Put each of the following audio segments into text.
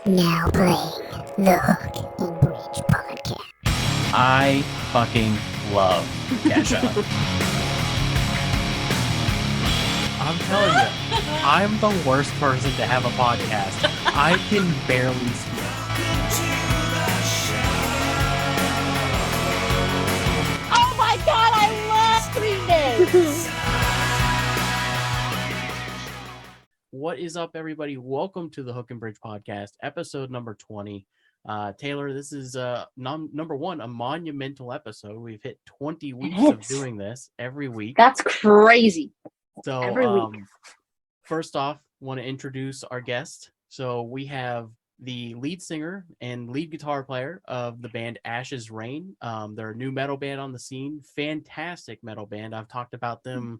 Now playing the Hook and Bridge podcast. I fucking love Kesha. I'm telling you, I'm the worst person to have a podcast. I can barely speak. Oh my god, I love Green Day! What is up, everybody? Welcome to the Hook and Bridge podcast, episode number 20. Taylor, this is number one, a monumental episode. We've hit 20 weeks of doing this every week. That's crazy. So every week. First off, want to introduce our guest. So we have the lead singer and lead guitar player of the band Ash's Reign. They're a new metal band on the scene. Fantastic metal band. I've talked about them,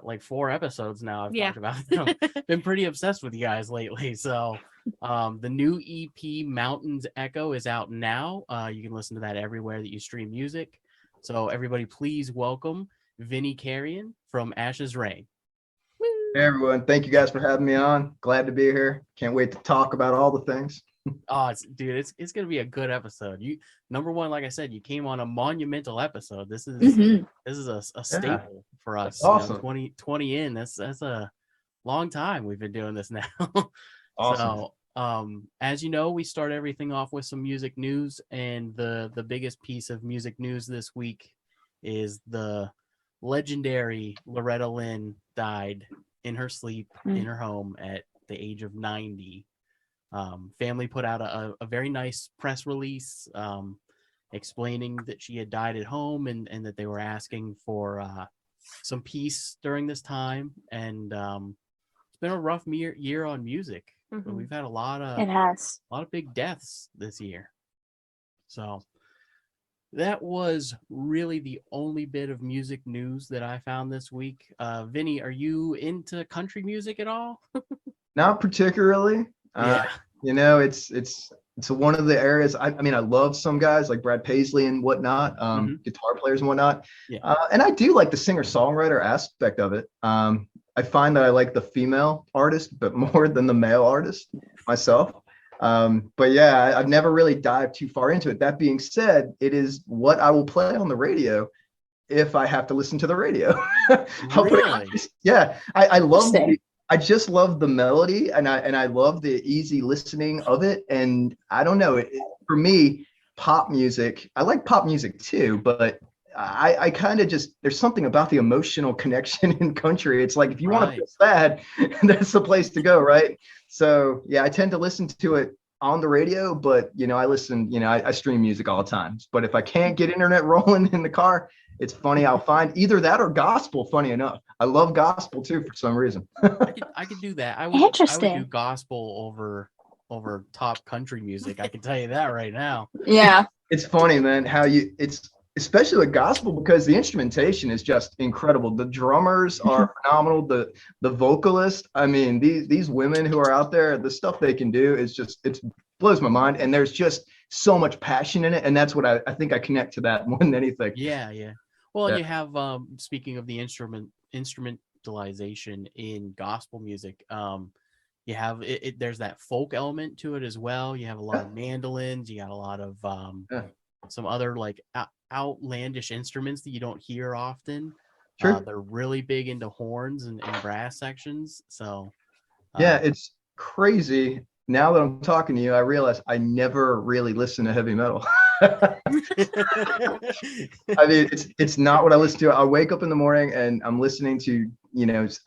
like 4 episodes now. I've talked about them. Been pretty obsessed with you guys lately. So the new EP Mountains Echo is out now. You can listen to that everywhere that you stream music. So everybody, please welcome Vinny Carrion from Ash's Reign. Hey everyone, thank you guys for having me on. Glad to be here. Can't wait to talk about all the things. Oh, it's gonna be a good episode. You, number one, like I said, you came on a monumental episode. This is a staple for us. That's awesome. 20 in. That's a long time we've been doing this now. Awesome. So, as you know, we start everything off with some music news, and the biggest piece of music news this week is the legendary Loretta Lynn died in her sleep in her home at the age of 90. Family put out a very nice press release explaining that she had died at home and that they were asking for some peace during this time. And it's been a rough year on music. But we've had a lot of big deaths this year. So that was really the only bit of music news that I found this week. Vinny, are you into country music at all? Not particularly. Yeah. It's one of the areas. I mean, I love some guys like Brad Paisley and whatnot, guitar players and whatnot. Yeah. And I do like the singer-songwriter aspect of it. I find that I like the female artist, but more than the male artist myself. But yeah, I've never really dived too far into it. That being said, it is what I will play on the radio if I have to listen to the radio. Really? Yeah, I love I just love the melody and I love the easy listening of it. And I don't know, for me, pop music, I like pop music too, but I kind of just, there's something about the emotional connection in country. It's like, if you want to feel sad, that's the place to go, right? So yeah, I tend to listen to it on the radio, but I stream music all the time. But if I can't get internet rolling in the car, it's funny, I'll find either that or gospel. Funny enough, I love gospel too for some reason. I could do that. I would do gospel over top country music. I can tell you that right now. Yeah. It's funny, man, it's especially with gospel, because the instrumentation is just incredible. The drummers are phenomenal. The vocalist, I mean, these women who are out there, the stuff they can do is just, it blows my mind. And there's just so much passion in it. And that's what I think I connect to that more than anything. Yeah. Well, you have, speaking of the instrumentalization in gospel music, you have there's that folk element to it as well. You have a lot of mandolins. You got a lot of some other like outlandish instruments that you don't hear often. Sure. They're really big into horns and brass sections. So yeah, it's crazy. Now that I'm talking to you, I realize I never really listen to heavy metal. I mean, it's not what I listen to. I wake up in the morning and I'm listening to,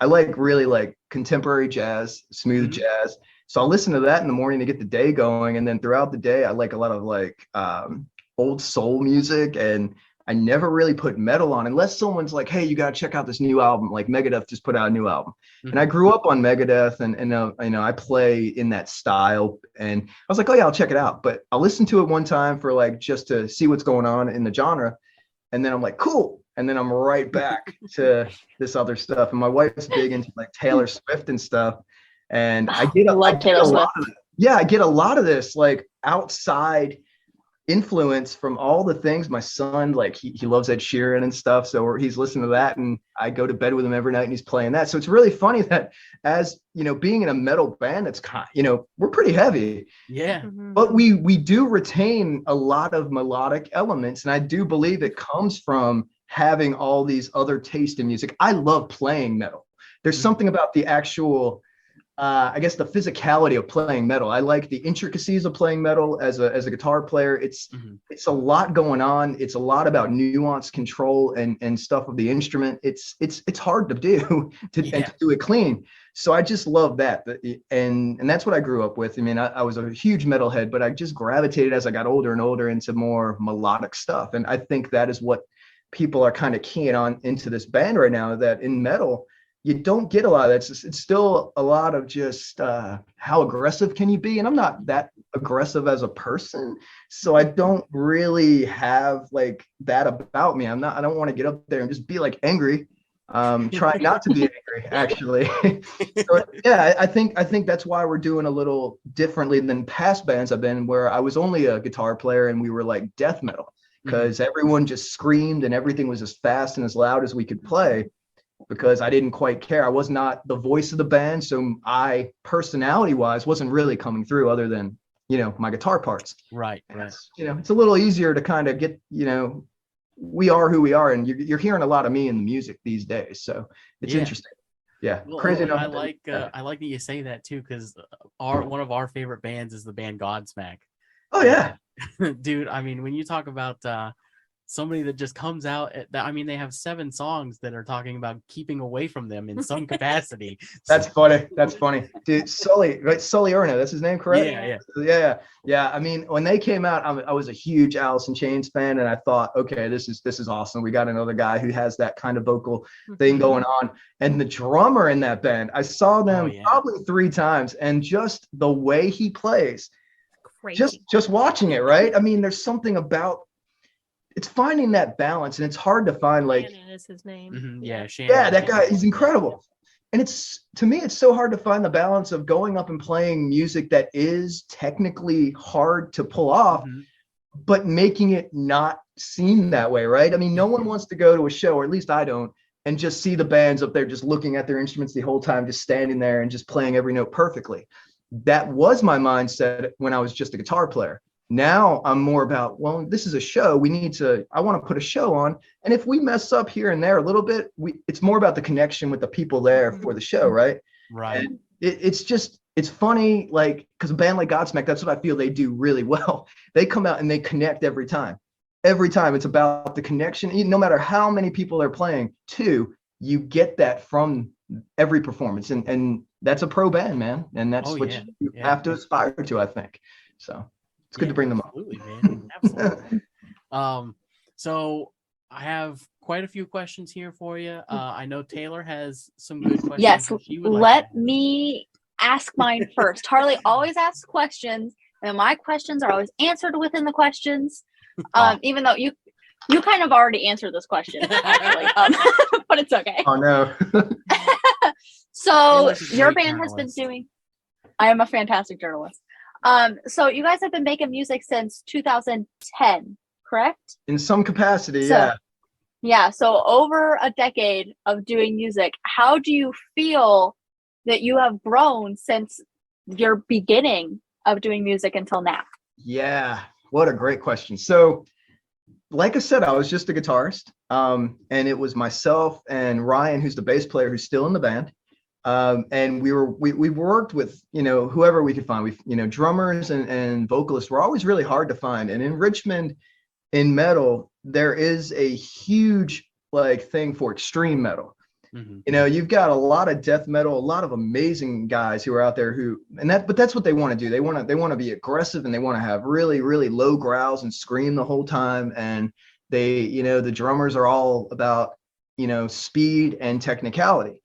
I really like contemporary jazz, smooth jazz. So I'll listen to that in the morning to get the day going. And then throughout the day, I like a lot of like old soul music, and I never really put metal on unless someone's like, hey, you got to check out this new album. Like Megadeth just put out a new album. And I grew up on Megadeth and I play in that style, and I was like, oh yeah, I'll check it out. But I'll listen to it one time for like, just to see what's going on in the genre. And then I'm like, cool. And then I'm right back to this other stuff. And my wife's big into like Taylor Swift and stuff. And I get a lot of this like outside influence from all the things. My son, like he loves Ed Sheeran and stuff, so he's listening to that, and I go to bed with him every night and he's playing that. So it's really funny that, as you know, being in a metal band, that's kind, we're pretty heavy, Yeah. but we do retain a lot of melodic elements, and I do believe it comes from having all these other tastes in music. I love playing metal. There's something about the actual I guess the physicality of playing metal. I like the intricacies of playing metal as a guitar player. It's a lot going on. It's a lot about nuance, control, and stuff of the instrument. It's hard to do and to do it clean. So I just love that. And that's what I grew up with. I mean, I was a huge metalhead, but I just gravitated as I got older and older into more melodic stuff. And I think that is what people are kind of keying on into this band right now, that in metal, you don't get a lot of that. It's still a lot of just how aggressive can you be? And I'm not that aggressive as a person, so I don't really have like that about me. I don't want to get up there and just be like angry. Try not to be angry, actually. So, yeah, I think that's why we're doing a little differently than past bands I've been, where I was only a guitar player and we were like death metal, because everyone just screamed and everything was as fast and as loud as we could play, because I didn't quite care. I was not the voice of the band, so I, personality wise, wasn't really coming through other than my guitar parts. Right. It's a little easier to kind of get, we are who we are, and you're hearing a lot of me in the music these days, so it's interesting. Yeah. Well, Crazy enough. I like that you say that too, because one of our favorite bands is the band Godsmack. Oh yeah. Dude, I mean, when you talk about somebody that just comes out they have 7 songs that are talking about keeping away from them in some capacity. That's funny, dude. Sully Erna, that's his name, correct? Yeah. I mean, when they came out, I was a huge Alice in Chains fan, and I thought, okay, this is awesome. We got another guy who has that kind of vocal thing going on. And the drummer in that band, I saw them probably 3 times, and just the way he plays, just watching it, right? I mean, there's something about, it's finding that balance, and it's hard to find, like, Shannon is his name. Shannon. Yeah, that guy, he's incredible. And to me, it's so hard to find the balance of going up and playing music that is technically hard to pull off, but making it not seem that way, right? I mean, no one wants to go to a show, or at least I don't, and just see the bands up there just looking at their instruments the whole time, just standing there and just playing every note perfectly. That was my mindset when I was just a guitar player. Now I'm more about, well, this is a show. I want to put a show on. And if we mess up here and there a little bit, it's more about the connection with the people there for the show, right? Right. And it's funny, like, because a band like Godsmack, that's what I feel they do really well. They come out and they connect every time. Every time it's about the connection. No matter how many people they're playing to, you get that from every performance. And that's a pro band, man. And that's what you have to aspire to, I think. So it's good to bring them up. Absolutely, man. Absolutely. So I have quite a few questions here for you. I know Taylor has some good questions. Yes, let me ask mine first. Harley always asks questions, and my questions are always answered within the questions. Even though you kind of already answered this question, actually, but it's okay. Oh no. So your band has been doing. I am a fantastic journalist. So you guys have been making music since 2010, correct? In some capacity, yeah. Yeah, so over a decade of doing music. How do you feel that you have grown since your beginning of doing music until now? Yeah, what a great question. So, like I said, I was just a guitarist, and it was myself and Ryan, who's the bass player, who's still in the band. And we worked with, whoever we could find. Drummers and vocalists were always really hard to find. And in Richmond, in metal, there is a huge thing for extreme metal. You've got a lot of death metal, a lot of amazing guys who are out there but that's what they want to do. They want to be aggressive, and they want to have really, really low growls and scream the whole time. And the drummers are all about, speed and technicality.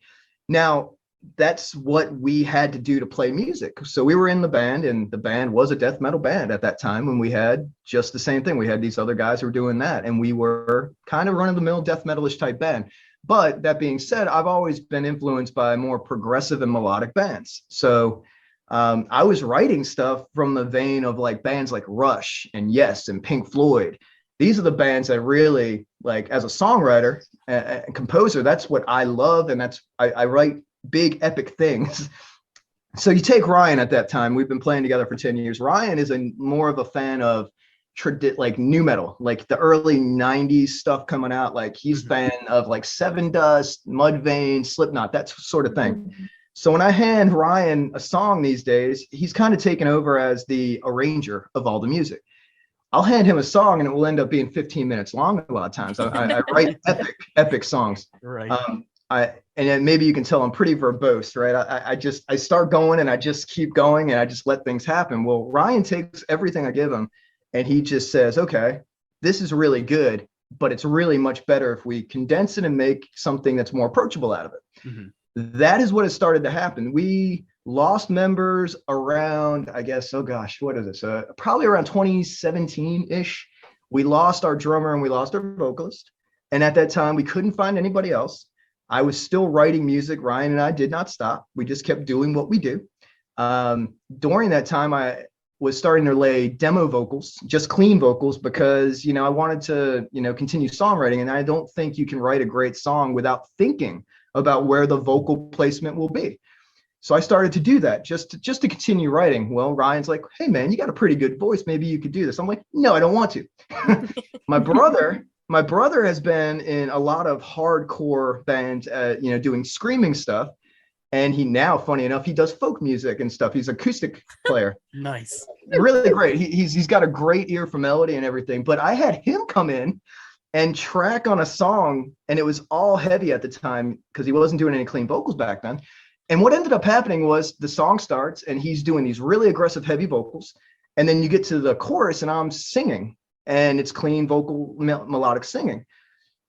Now, that's what we had to do to play music. So we were in the band, and the band was a death metal band at that time, and we had just the same thing. We had these other guys who were doing that, and we were kind of run-of-the-mill death metalish type band. But that being said, I've always been influenced by more progressive and melodic bands. So I was writing stuff from the vein of like bands like Rush and Yes and Pink Floyd. These are the bands that really, like, as a songwriter and composer, that's what I love, and I write big epic things. So you take Ryan at that time. We've been playing together for 10 years. Ryan is more of a fan of like new metal, like the early 90s stuff coming out. Like he's a fan of like Seven Dust, Mudvayne, Slipknot, that sort of thing. So when I hand Ryan a song these days, he's kind of taken over as the arranger of all the music. I'll hand him a song and it will end up being 15 minutes long a lot of times. I write epic songs. Right. And then maybe you can tell I'm pretty verbose, right? I start going and I just keep going and I just let things happen. Well, Ryan takes everything I give him and he just says, okay, this is really good, but it's really much better if we condense it and make something that's more approachable out of it. Mm-hmm. That is what has started to happen. We lost members around, I guess, oh gosh, what is this? Probably around 2017-ish. We lost our drummer and we lost our vocalist. And at that time, we couldn't find anybody else. I was still writing music. Ryan and I did not stop. We just kept doing what we do. During that time, I was starting to lay demo vocals, just clean vocals, because, I wanted to, continue songwriting. And I don't think you can write a great song without thinking about where the vocal placement will be. So I started to do that just to continue writing. Well, Ryan's like, hey man, you got a pretty good voice. Maybe you could do this. I'm like, no, I don't want to. My brother has been in a lot of hardcore bands, doing screaming stuff. And he now, funny enough, he does folk music and stuff. He's an acoustic player. Nice. Really great. He's got a great ear for melody and everything. But I had him come in and track on a song, and it was all heavy at the time because he wasn't doing any clean vocals back then. And what ended up happening was the song starts and he's doing these really aggressive heavy vocals. And then you get to the chorus and I'm singing and it's clean vocal melodic singing.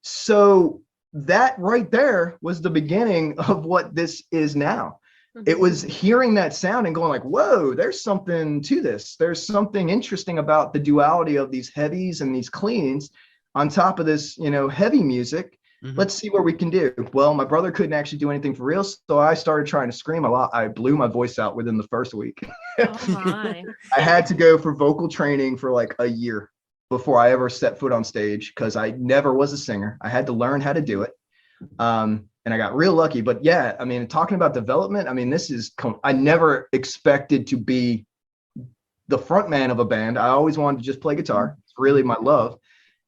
So that right there was the beginning of what this is now. It was hearing that sound and going like, whoa, there's something to this. There's something interesting about the duality of these heavies and these cleans on top of this, heavy music. Mm-hmm. Let's see what we can do. Well, my brother couldn't actually do anything for real, so I started trying to scream a lot. I blew my voice out within the first week. Oh my. I had to go for vocal training for like a year before I ever set foot on stage because I never was a singer. I had to learn how to do it. And I got real lucky. But yeah, talking about development, I never expected to be the front man of a band. I always wanted to just play guitar. It's really my love.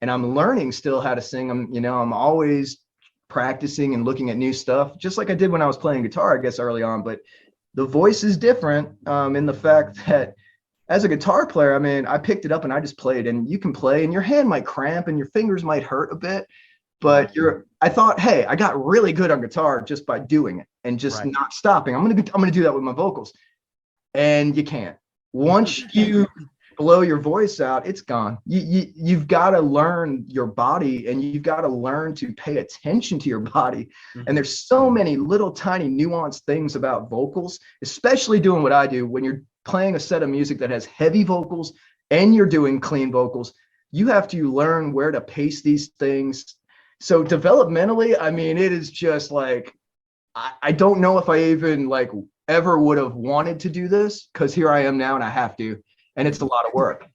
And I'm learning still how to sing. I'm always practicing and looking at new stuff, just like I did when I was playing guitar, I guess, early on. But the voice is different in the fact that as a guitar player, I picked it up and I just played. And you can play and your hand might cramp and your fingers might hurt a bit. But I thought, hey, I got really good on guitar just by doing it and just not stopping. I'm gonna do that with my vocals. And you can't. Once you blow your voice out, it's gone. You've got to learn your body and you've got to learn to pay attention to your body. Mm-hmm. And there's so many little tiny nuanced things about vocals, especially doing what I do when you're playing a set of music that has heavy vocals and you're doing clean vocals. You have to learn where to pace these things. So developmentally, it is just like, I don't know if I even like ever would have wanted to do this because here I am now and I have to. And it's a lot of work.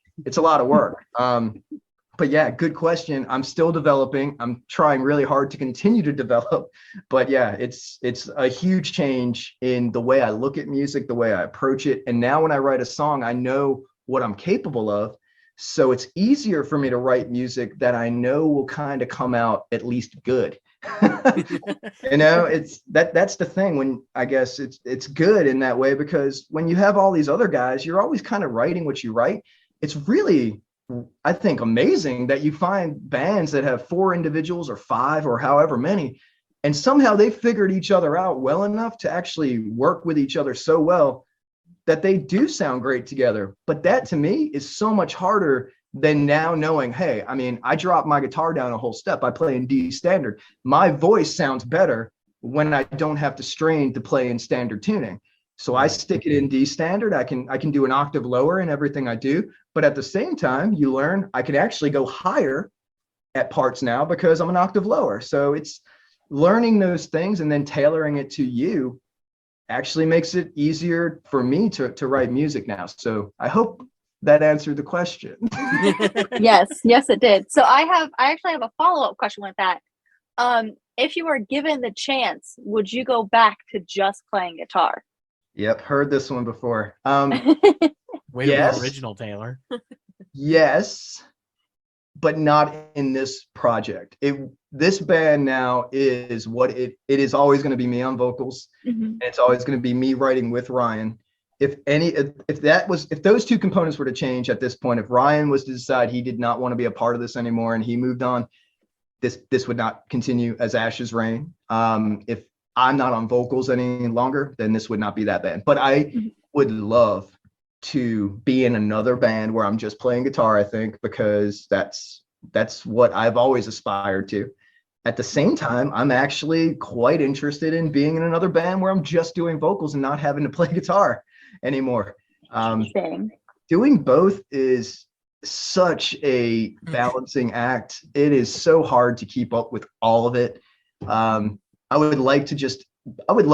But yeah, good question. I'm still developing. I'm trying really hard to continue to develop. But yeah, it's a huge change in the way I look at music, the way I approach it. And now when I write a song, I know what I'm capable of. So it's easier for me to write music that I know will kind of come out at least good. It's that's the thing. When I guess it's good in that way, because when you have all these other guys, you're always kind of writing what you write. It's really, I think, amazing that you find bands that have 4 individuals or 5 or however many, and somehow they figured each other out well enough to actually work with each other so well that they do sound great together. But that to me is so much harder than now knowing, hey, I drop my guitar down a whole step. I play in D standard. My voice sounds better when I don't have to strain to play in standard tuning. So I stick it in D standard. I can do an octave lower in everything I do. But at the same time, you learn I can actually go higher at parts now because I'm an octave lower. So it's learning those things and then tailoring it to you actually makes it easier for me to write music now. So I hope that answered the question. Yes, it did. So I actually have a follow-up question with that. If you were given the chance, would you go back to just playing guitar? Yep, heard this one before. Way to Yes. be original, Taylor. Yes, but not in this project. This band now is what it is always going to be me on vocals. Mhm. It's always going to be me writing with Ryan. If those two components were to change at this point, if Ryan was to decide he did not want to be a part of this anymore and he moved on, this would not continue as Ashes Rain. If I'm not on vocals any longer, then this would not be that band. But I would love to be in another band where I'm just playing guitar, I think, because that's what I've always aspired to. At the same time, I'm actually quite interested in being in another band where I'm just doing vocals and not having to play guitar anymore. Doing both is such a balancing act. It is so hard to keep up with all of it. I would love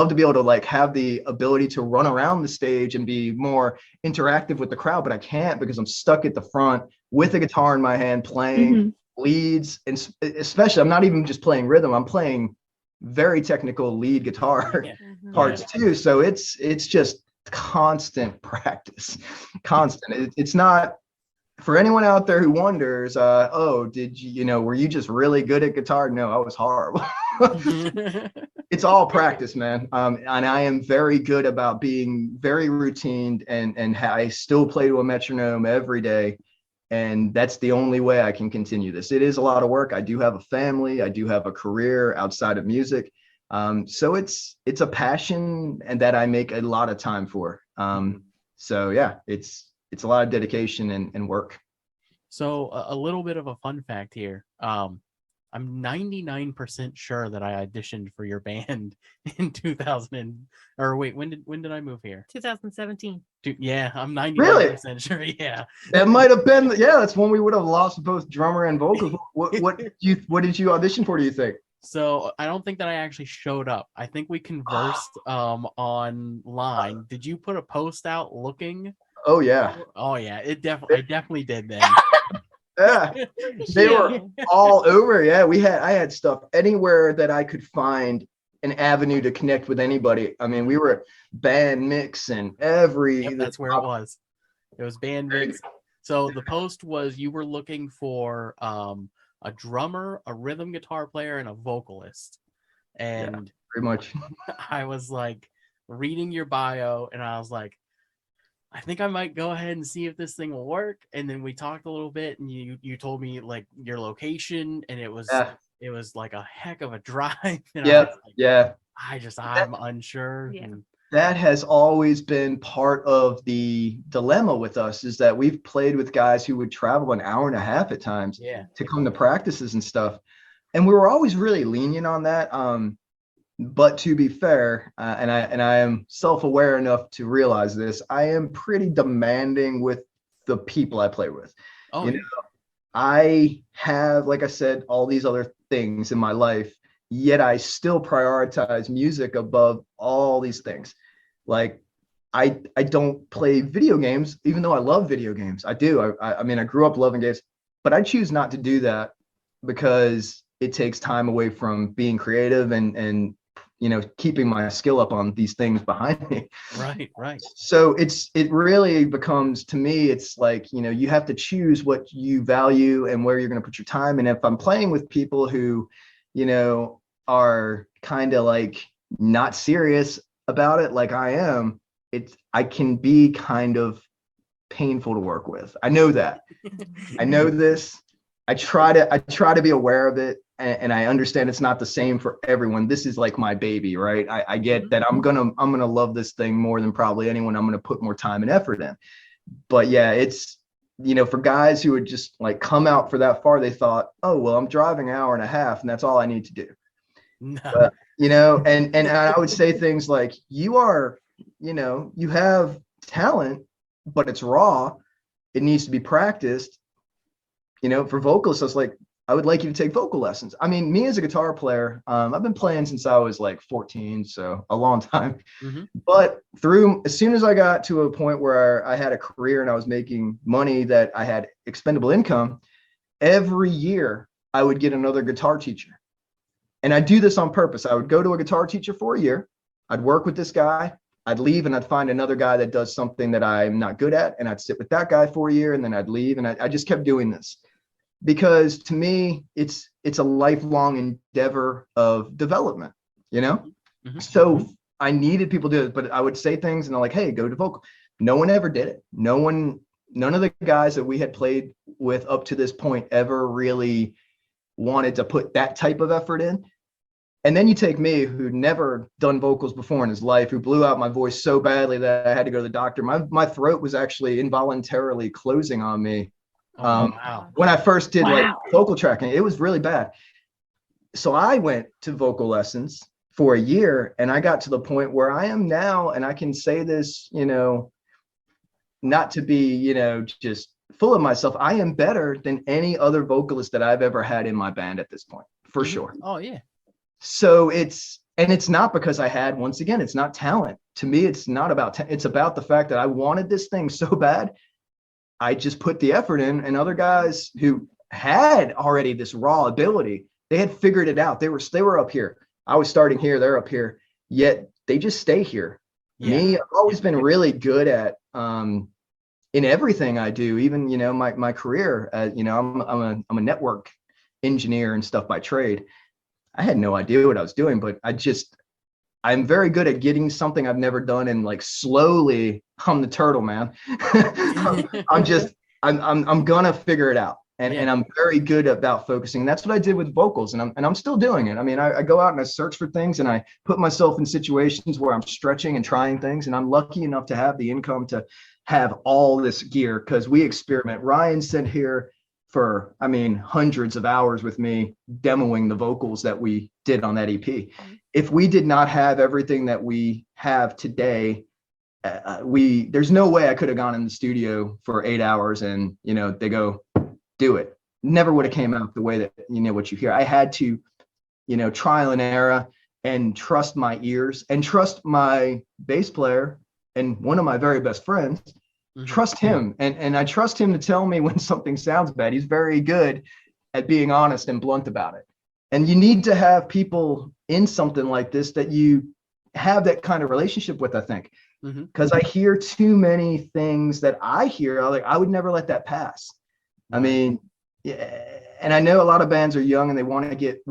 to be able to like have the ability to run around the stage and be more interactive with the crowd, but I can't because I'm stuck at the front with a guitar in my hand playing leads, and especially I'm not even just playing rhythm, I'm playing very technical lead guitar parts too. So it's just constant practice, constant. It's not for anyone out there who wonders, oh, were you just really good at guitar? No, I was horrible. It's all practice, man. And I am very good about being very routine, and I still play to a metronome every day. And that's the only way I can continue this. It is a lot of work. I do have a family. I do have a career outside of music. So it's a passion and that I make a lot of time for. So yeah, it's a lot of dedication and work. So a little bit of a fun fact here. I'm 99% sure that I auditioned for your band in 2000 when did I move here? 2017. Yeah, I'm 99% Really? sure. Yeah. That might have been, that's when we would have lost both drummer and vocals. What did you audition for, do you think? So I don't think that I actually showed up. I think we conversed online. Did you put a post out looking? Oh yeah. Oh yeah, I definitely did then. Yeah, they were all over. Yeah, I had stuff anywhere that I could find an avenue to connect with anybody. I mean, we were at Band Mix and that's where it was. It was Band Mix. So the post was you were looking for a drummer, a rhythm guitar player, and a vocalist. And pretty much. I was like reading your bio, and I was like, I think I might go ahead and see if this thing will work. And then we talked a little bit, and you told me like your location, and it was like a heck of a drive. And I'm unsure. Yeah. And that has always been part of the dilemma with us, is that we've played with guys who would travel an hour and a half at times to come to practices and stuff. And we were always really lenient on that. But to be fair, and I am self-aware enough to realize this, I am pretty demanding with the people I play with. I have, like I said, all these other things in my life, yet I still prioritize music above all these things. Like I don't play video games, even though I love video games. I do. I mean, I grew up loving games, but I choose not to do that because it takes time away from being creative and keeping my skill up on these things behind me. Right. So it really becomes, to me, it's like, you have to choose what you value and where you're going to put your time. And if I'm playing with people who, are kind of like not serious about it, like I am, I can be kind of painful to work with. I know that. I know this. I try to be aware of it. And I understand it's not the same for everyone. This is like my baby, right? I get that I'm gonna love this thing more than probably anyone. I'm gonna put more time and effort in. But yeah, it's for guys who would just like come out for that far, they thought, oh well, I'm driving an hour and a half, and that's all I need to do. No. And I would say things like, you have talent, but it's raw. It needs to be practiced. For vocalists, I was like, I would like you to take vocal lessons. I mean, me as a guitar player, I've been playing since I was like 14, so a long time. Mm-hmm. But as soon as I got to a point where I had a career and I was making money that I had expendable income, every year I would get another guitar teacher. And I'd do this on purpose. I would go to a guitar teacher for a year. I'd work with this guy. I'd leave and I'd find another guy that does something that I'm not good at. And I'd sit with that guy for a year and then I'd leave. And I just kept doing this because to me, it's a lifelong endeavor of development, you know? Mm-hmm. So I needed people to do it, but I would say things and they're like, hey, go to vocal. No one ever did it. None of the guys that we had played with up to this point ever really wanted to put that type of effort in. And then you take me, who'd never done vocals before in his life, who blew out my voice so badly that I had to go to the doctor. My throat was actually involuntarily closing on me. Wow. When I first did like Wow. vocal tracking, it was really bad. So I went to vocal lessons for a year and I got to the point where I am now, and I can say this, you know, not to be, you know, just full of myself. I am better than any other vocalist that I've ever had in my band at this point, for sure. Oh yeah. So it's not because I had, once again, it's not talent. To me, it's not about, it's about the fact that I wanted this thing so bad. I just put the effort in, and other guys who had already this raw ability, they had figured it out. They were up here. I was starting here, they're up here, yet they just stay here. Yeah. Me, I've always been really good at, in everything I do, even, you know, my career, you know, I'm a network engineer and stuff by trade. I had no idea what I was doing, but I'm very good at getting something I've never done and like slowly, I'm the turtle, man. I'm gonna figure it out. And I'm very good about focusing. And that's what I did with vocals, and I'm still doing it. I mean, I go out and I search for things and I put myself in situations where I'm stretching and trying things. And I'm lucky enough to have the income to have all this gear, because we experiment. Ryan sent here for, I mean, hundreds of hours with me demoing the vocals that we did on that EP. If we did not have everything that we have today, there's no way I could have gone in the studio for 8 hours and, you know, they go, do it. Never would have came out the way that, you know, what you hear. I had to, you know, trial and error and trust my ears and trust my bass player and one of my very best friends. Trust him, and I trust him to tell me when something sounds bad. He's very good at being honest and blunt about it. And you need to have people in something like this that you have that kind of relationship with, I think, because I hear too many things that I hear. I would never let that pass. I mean, yeah, and I know a lot of bands are young and they want to get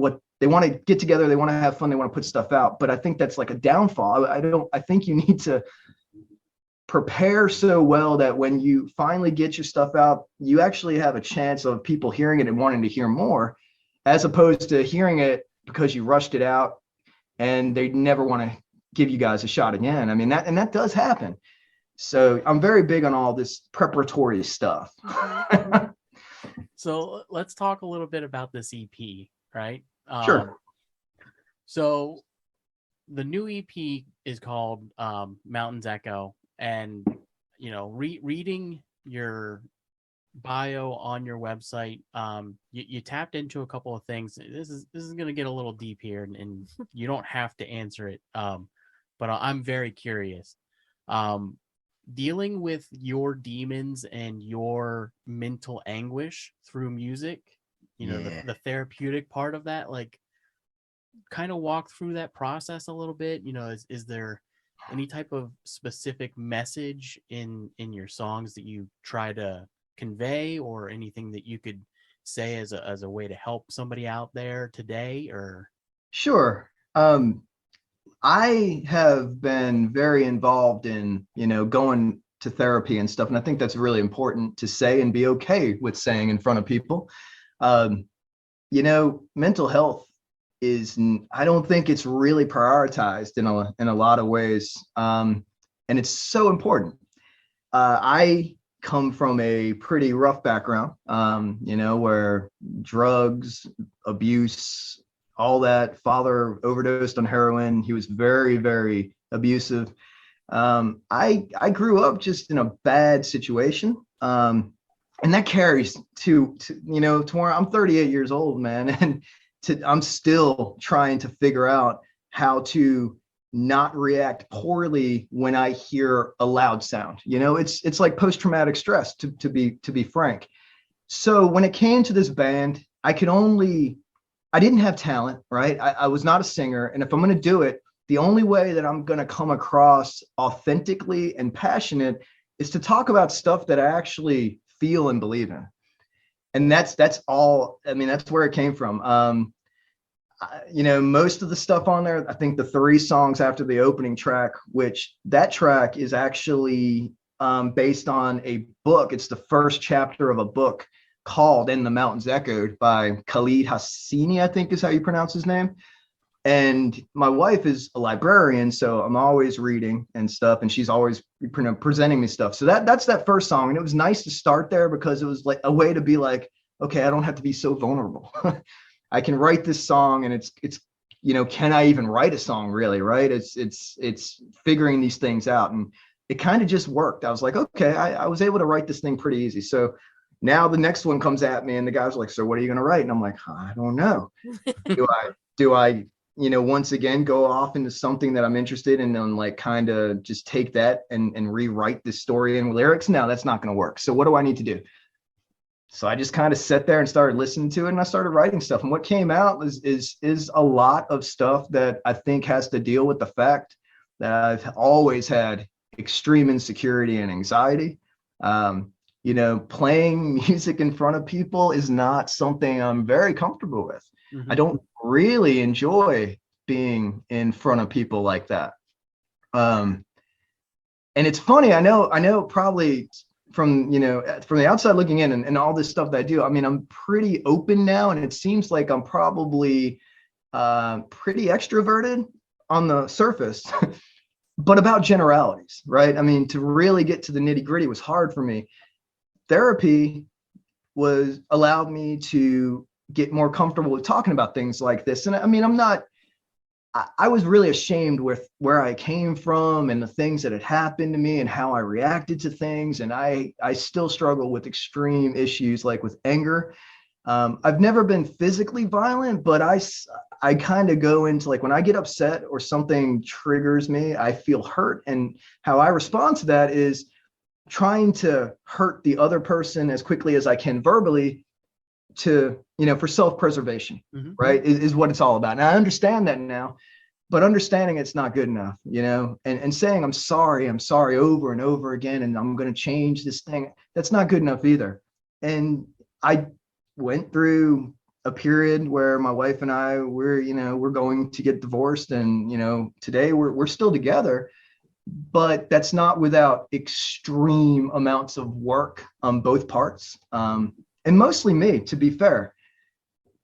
together. They want to have fun. They want to put stuff out. But I think that's like a downfall. I think you need to prepare so well that when you finally get your stuff out, you actually have a chance of people hearing it and wanting to hear more, as opposed to hearing it because you rushed it out and they never want to give you guys a shot again. I mean, that does happen. So I'm very big on all this preparatory stuff. So let's talk a little bit about this EP, right? Sure. So the new EP is called Mountains Echo. And, you know, reading your bio on your website, you tapped into a couple of things. This is going to get a little deep here, and you don't have to answer it. But I'm very curious. Dealing with your demons and your mental anguish through music, you know, the therapeutic part of that, like, kind of walk through that process a little bit. You know, is there any type of specific message in your songs that you try to convey, or anything that you could say as a way to help somebody out there today? Or Sure. I have been very involved in, you know, going to therapy and stuff, and I think that's really important to say and be okay with saying in front of people. You know, mental health I don't think it's really prioritized in a lot of ways. And it's so important. I come from a pretty rough background, you know, where drugs, abuse, all that. Father overdosed on heroin. He was very, very abusive. I grew up just in a bad situation. and that carries to you know, to where I'm 38 years old, man, and I'm still trying to figure out how to not react poorly when I hear a loud sound. You know, it's like post-traumatic stress, to be frank. So when it came to this band, I didn't have talent, right? I was not a singer. And if I'm going to do it, the only way that I'm going to come across authentically and passionate is to talk about stuff that I actually feel and believe in. And that's all. I mean, that's where it came from. You know, most of the stuff on there, I think the 3 songs after the opening track, which that track is actually based on a book. It's the first chapter of a book called "In the Mountains Echoed" by Khalid Hosseini, I think is how you pronounce his name. And my wife is a librarian, so I'm always reading and stuff, and she's always presenting me stuff. So that's that first song, and it was nice to start there because it was like a way to be like, okay, I don't have to be so vulnerable. I can write this song, and it's you know, can I even write a song really, right? It's figuring these things out, and it kind of just worked. I was like, okay, I was able to write this thing pretty easy. So now the next one comes at me, and the guy's like, so what are you going to write? And I'm like, I don't know. Do I, you know, once again, go off into something that I'm interested in and like kind of just take that and rewrite this story in lyrics? No, that's not going to work. So what do I need to do? So I just kind of sat there and started listening to it, and I started writing stuff. And what came out is a lot of stuff that I think has to deal with the fact that I've always had extreme insecurity and anxiety. You know, playing music in front of people is not something I'm very comfortable with. Mm-hmm. I don't really enjoy being in front of people like that. And it's funny, I know probably from, you know, from the outside looking in and all this stuff that I do, I mean, I'm pretty open now, and it seems like I'm probably pretty extroverted on the surface, but about generalities, right? I mean, to really get to the nitty gritty was hard for me. Therapy was allowed me to get more comfortable with talking about things like this. And I mean, I was really ashamed with where I came from and the things that had happened to me and how I reacted to things. And I still struggle with extreme issues like with anger. I've never been physically violent, but I kind of go into, like, when I get upset or something triggers me, I feel hurt. And how I respond to that is trying to hurt the other person as quickly as I can verbally to, you know, for self-preservation, Mm-hmm. right? Is what it's all about. And I understand that now, but understanding it's not good enough, you know, and saying, I'm sorry over and over again, and I'm going to change this thing. That's not good enough either. And I went through a period where my wife and I we're going to get divorced, and, you know, today we're still together. But that's not without extreme amounts of work on both parts, and mostly me, to be fair,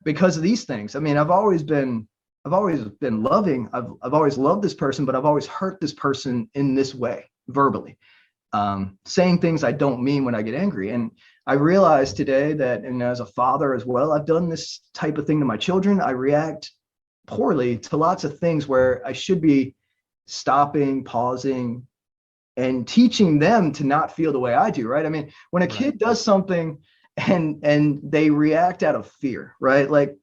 because of these things. I mean, I've always been loving. I've always loved this person, but I've always hurt this person in this way, verbally, saying things I don't mean when I get angry. And I realized today that, and as a father as well, I've done this type of thing to my children. I react poorly to lots of things where I should be stopping, pausing, and teaching them to not feel the way I do, right? I mean, when a kid does something and they react out of fear, right? Like,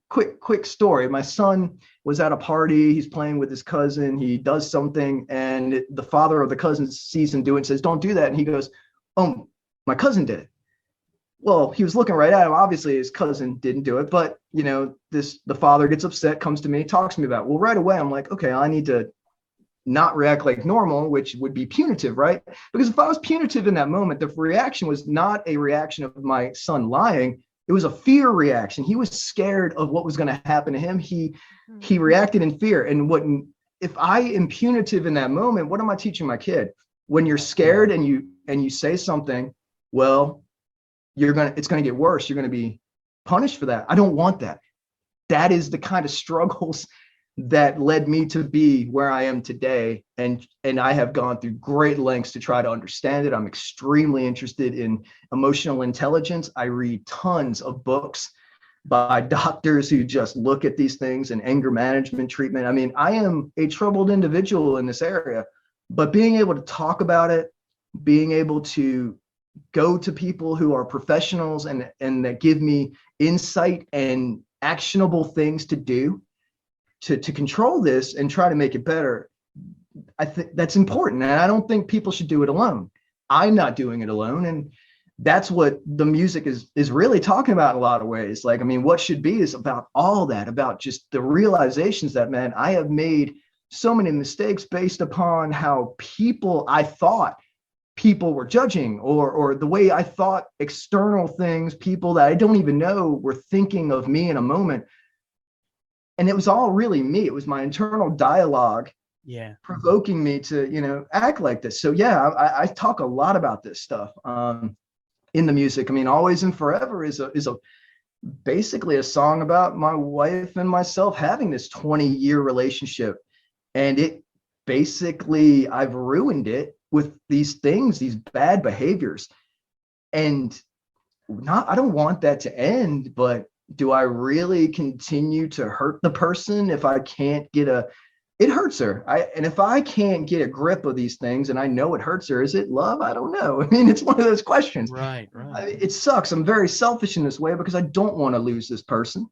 quick story. My son was at a party, he's playing with his cousin, he does something, and the father of the cousin sees him do it and says, don't do that. And he goes, oh, my cousin did it. Well, he was looking right at him. Obviously, his cousin didn't do it, but, you know, the father gets upset, comes to me, talks to me about it. Well, right away, I'm like, okay, I need to not react like normal, which would be punitive, right? Because if I was punitive in that moment, the reaction was not a reaction of my son lying. It was a fear reaction. He was scared of what was going to happen to him. He reacted in fear. And if I am punitive in that moment, what am I teaching my kid? When you're scared and you say something, well, it's going to get worse. You're going to be punished for that. I don't want that. That is the kind of struggles that led me to be where I am today. And I have gone through great lengths to try to understand it. I'm extremely interested in emotional intelligence. I read tons of books by doctors who just look at these things and anger management treatment. I mean, I am a troubled individual in this area, but being able to talk about it, being able to go to people who are professionals and that give me insight and actionable things to do to control this and try to make it better. I think that's important. And I don't think people should do it alone. I'm not doing it alone. And that's what the music is really talking about in a lot of ways. Like, I mean, what should be is about all that, about just the realizations that, man, I have made so many mistakes based upon how I thought people were judging, or the way I thought external things, people that I don't even know were thinking of me in a moment. And it was all really me. It was my internal dialogue provoking me to, act like this. So yeah, I talk a lot about this stuff in the music. I mean, Always and Forever is a basically a song about my wife and myself having this 20-year relationship. And it basically, I've ruined it with these things, these bad behaviors. And I don't want that to end, but do I really continue to hurt the person if I can't it hurts her. And if I can't get a grip of these things and I know it hurts her, is it love? I don't know. I mean, it's one of those questions. Right. It sucks. I'm very selfish in this way because I don't want to lose this person,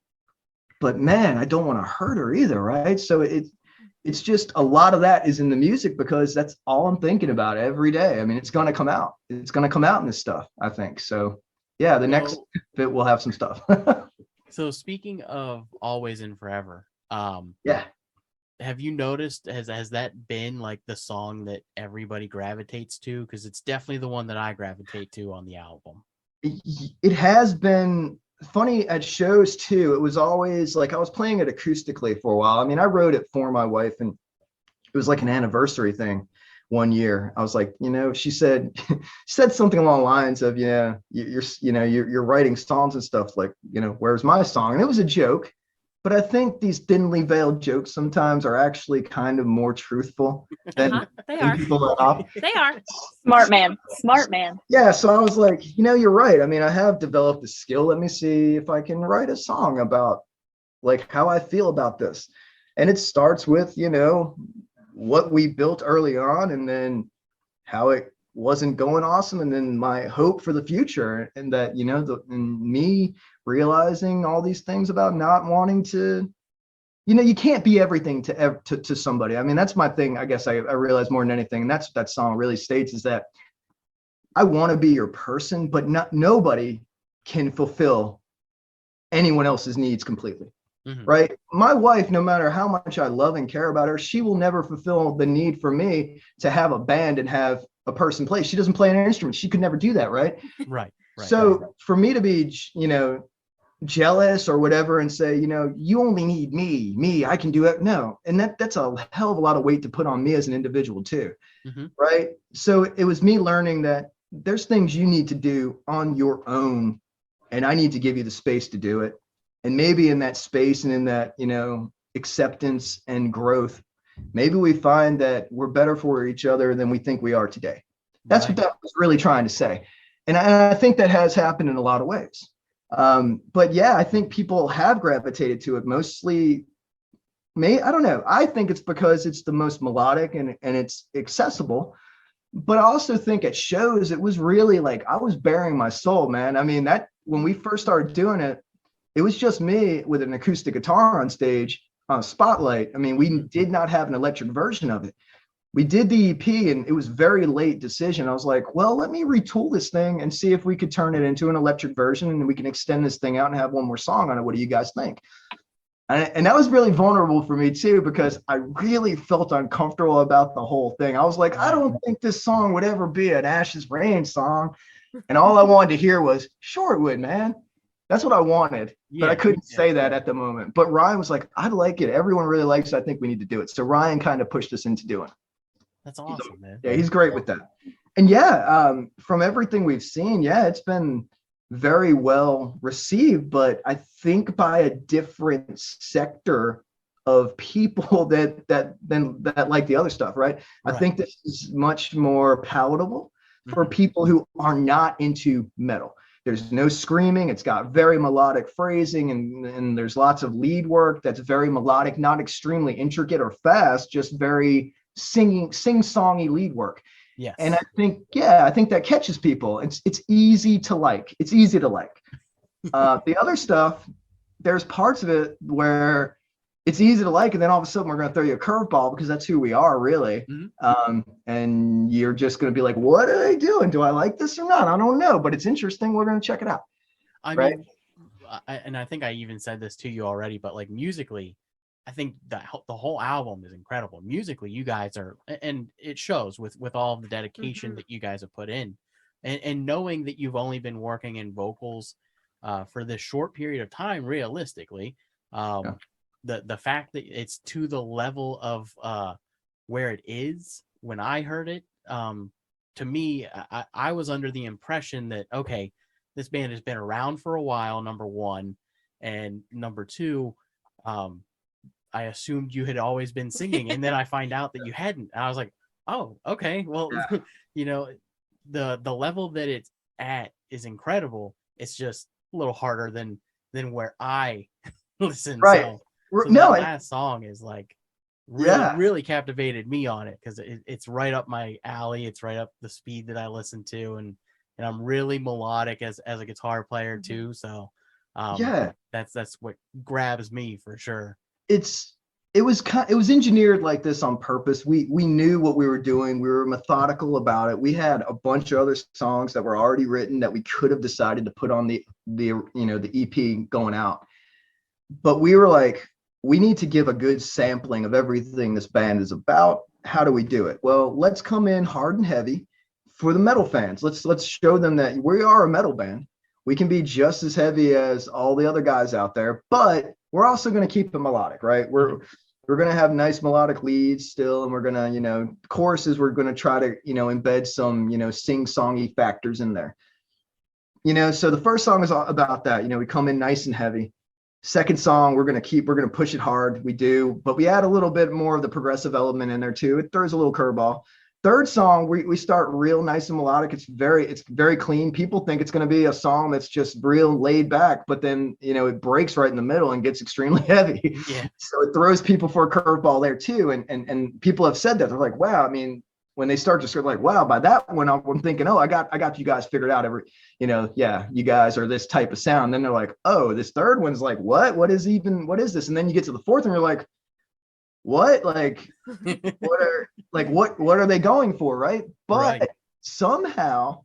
but man, I don't want to hurt her either. Right. So it's just a lot of that is in the music because that's all I'm thinking about every day. I mean, it's going to come out. It's going to come out in this stuff, I think. So yeah, the next bit will have some stuff. So speaking of Always and Forever, yeah. Have you noticed, has that been like the song that everybody gravitates to? Because it's definitely the one that I gravitate to on the album. It has been funny at shows too. It was always like I was playing it acoustically for a while. I mean, I wrote it for my wife, and it was like an anniversary thing. One year, I was like, she said something along the lines of, you're writing songs and stuff like, where's my song? And it was a joke. But I think these thinly veiled jokes sometimes are actually kind of more truthful than people let off. They are. Smart man. Yeah, so I was like, you're right. I mean, I have developed a skill. Let me see if I can write a song about like how I feel about this. And it starts with, what we built early on, and then how it wasn't going awesome, and then my hope for the future, and that and me realizing all these things about not wanting to, you can't be everything to somebody. I mean, that's my thing. I guess I realized more than anything, and that's what that song really states, is that I want to be your person, but nobody can fulfill anyone else's needs completely. Mm-hmm. Right? My wife, no matter how much I love and care about her, she will never fulfill the need for me to have a band and have a person play. She doesn't play an instrument. She could never do that. Right. So for me to be, jealous or whatever and say, you only need me, I can do it. No. And that's a hell of a lot of weight to put on me as an individual too. Mm-hmm. Right. So it was me learning that there's things you need to do on your own, and I need to give you the space to do it. And maybe in that space and in that, acceptance and growth, maybe we find that we're better for each other than we think we are today. That's what that was really trying to say. And I think that has happened in a lot of ways. But yeah, I think people have gravitated to it mostly. I don't know. I think it's because it's the most melodic and it's accessible. But I also think at shows, it was really like I was bearing my soul, man. I mean, that when we first started doing it, it was just me with an acoustic guitar on stage on a spotlight. I mean, we did not have an electric version of it. We did the EP, and it was a very late decision. I was like, well, let me retool this thing and see if we could turn it into an electric version, and we can extend this thing out and have one more song on it. What do you guys think? And that was really vulnerable for me too, because I really felt uncomfortable about the whole thing. I was like, I don't think this song would ever be an Ashes Rain song. And all I wanted to hear was, sure it would, man. That's what I wanted, but I couldn't say that at the moment. But Ryan was like, I like it. Everyone really likes it. I think we need to do it. So Ryan kind of pushed us into doing it. That's awesome, man. Yeah, he's great with that. And yeah, from everything we've seen, it's been very well received, but I think by a different sector of people that like the other stuff, right? I think this is much more palatable for people who are not into metal. There's no screaming. It's got very melodic phrasing, and there's lots of lead work that's very melodic, not extremely intricate or fast, just very sing-songy lead work. Yes. And I think that catches people. It's easy to like. It's easy to like. The other stuff, there's parts of it where it's easy to like, and then all of a sudden we're going to throw you a curveball because that's who we are, really. And you're just going to be like, what are they doing? Do I like this or not? I don't know, but it's interesting. We're going to check it out. I right? mean, I think I even said this to you already, but like musically, I think that the whole album is incredible. Musically, you guys are, and it shows with all of the dedication that you guys have put in, and knowing that you've only been working in vocals for this short period of time, realistically, the fact that it's to the level of where it is when I heard it, to me, I was under the impression that, okay, this band has been around for a while, number one, and number two, I assumed you had always been singing, and then I find out that you hadn't. And I was like, oh, okay, well, you know, the level that it's at is incredible. It's just a little harder than where I listen. Right. So that last song is like really captivated me on it, because it's right up my alley. It's right up the speed that I listen to, and I'm really melodic as a guitar player too. So that's what grabs me for sure. It was engineered like this on purpose. We knew what we were doing. We were methodical about it. We had a bunch of other songs that were already written that we could have decided to put on the EP going out. But we were like, we need to give a good sampling of everything this band is about. How do we do it? Well, let's come in hard and heavy for the metal fans. Let's show them that we are a metal band. We can be just as heavy as all the other guys out there, but we're also going to keep it melodic, right? We're going to have nice melodic leads still, and we're going to, choruses, we're going to try to, embed some, sing-songy factors in there. So the first song is all about that. We come in nice and heavy. Second song, we're going to push it hard. We do, but we add a little bit more of the progressive element in there too. It throws a little curveball. Third song, we start real nice and melodic. It's very clean. People think it's going to be a song that's just real laid back, but then, it breaks right in the middle and gets extremely heavy. Yeah. So it throws people for a curveball there too. And people have said that. They're like, wow, I mean, when they start to sort of like, wow, by that one, I'm thinking, oh, I got you guys figured out you guys are this type of sound. Then they're like, oh, this third one's like, what is this? And then you get to the fourth and you're like, what? Like, what are they going for? Right. But somehow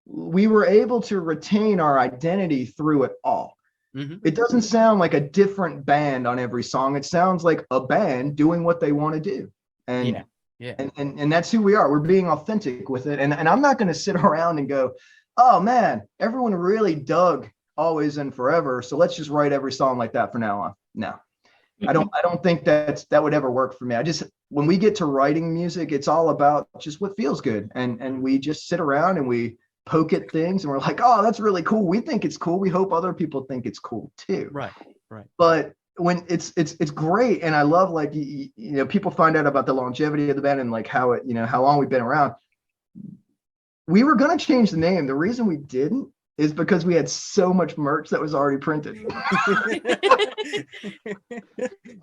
we were able to retain our identity through it all. It doesn't sound like a different band on every song. It sounds like a band doing what they want to do. And and that's who we are. We're being authentic with it. And I'm not going to sit around and go, oh man, everyone really dug Always and Forever, so let's just write every song like that from now on. No. I don't think that would ever work for me. When we get to writing music, it's all about just what feels good. And we just sit around and we poke at things and we're like, oh, that's really cool. We think it's cool. We hope other people think it's cool too. Right. But when it's great. And I love, like, people find out about the longevity of the band and like how long we've been around. We were going to change the name. The reason we didn't is because we had so much merch that was already printed.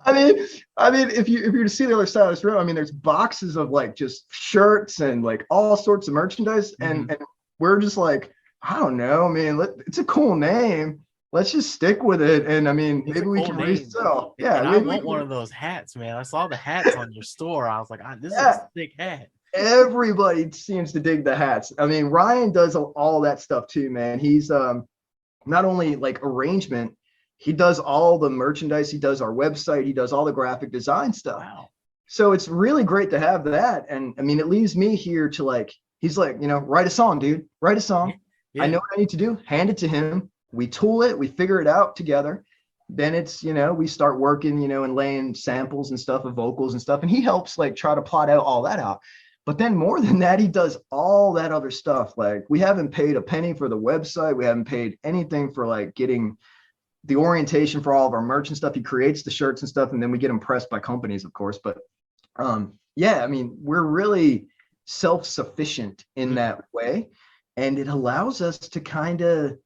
I mean, if you were to see the other side of this room, I mean, there's boxes of like just shirts and like all sorts of merchandise, and we're just like, I don't know. I mean, it's a cool name. Let's just stick with it, and I mean, maybe we can resell. Yeah, and I want one of those hats, man. I saw the hats on your store. I was like, this is a sick hat. Everybody seems to dig the hats. I mean, Ryan does all that stuff too, man. He's not only like arrangement, he does all the merchandise, he does our website, he does all the graphic design stuff. Wow. So it's really great to have that. And I mean, it leaves me here to like, he's like, write a song, dude, write a song. Yeah. I know what I need to do. Hand it to him. We tool it, we figure it out together. Then it's, we start working, and laying samples and stuff of vocals and stuff. And he helps like try to plot out all that out. But then more than that, he does all that other stuff. Like, we haven't paid a penny for the website. We haven't paid anything for like getting the orientation for all of our merch and stuff. He creates the shirts and stuff, and then we get them pressed by companies, of course. But I mean, we're really self-sufficient in that way. And it allows us to kind of,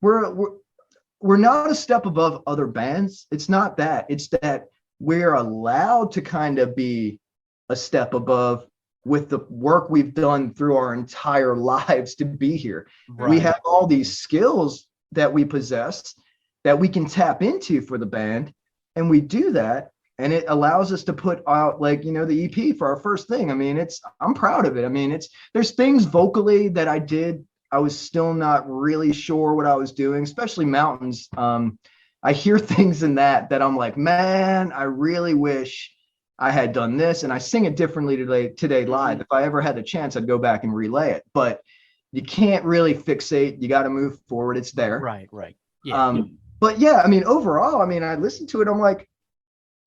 we're not a step above other bands. It's not that. It's that we're allowed to kind of be a step above with the work we've done through our entire lives to be here. Right. We have all these skills that we possess that we can tap into for the band, and we do that, and it allows us to put out, like, you know, the EP for our first thing. I mean, I'm proud of it. I mean, there's things vocally that I was still not really sure what I was doing, especially Mountains. I hear things in that I'm like, man, I really wish I had done this, and I sing it differently today live. If I ever had the chance, I'd go back and relay it, but you can't really fixate. You got to move forward. It's there. Right. Yeah. But yeah, I mean, overall, I mean, I listened to it. I'm like,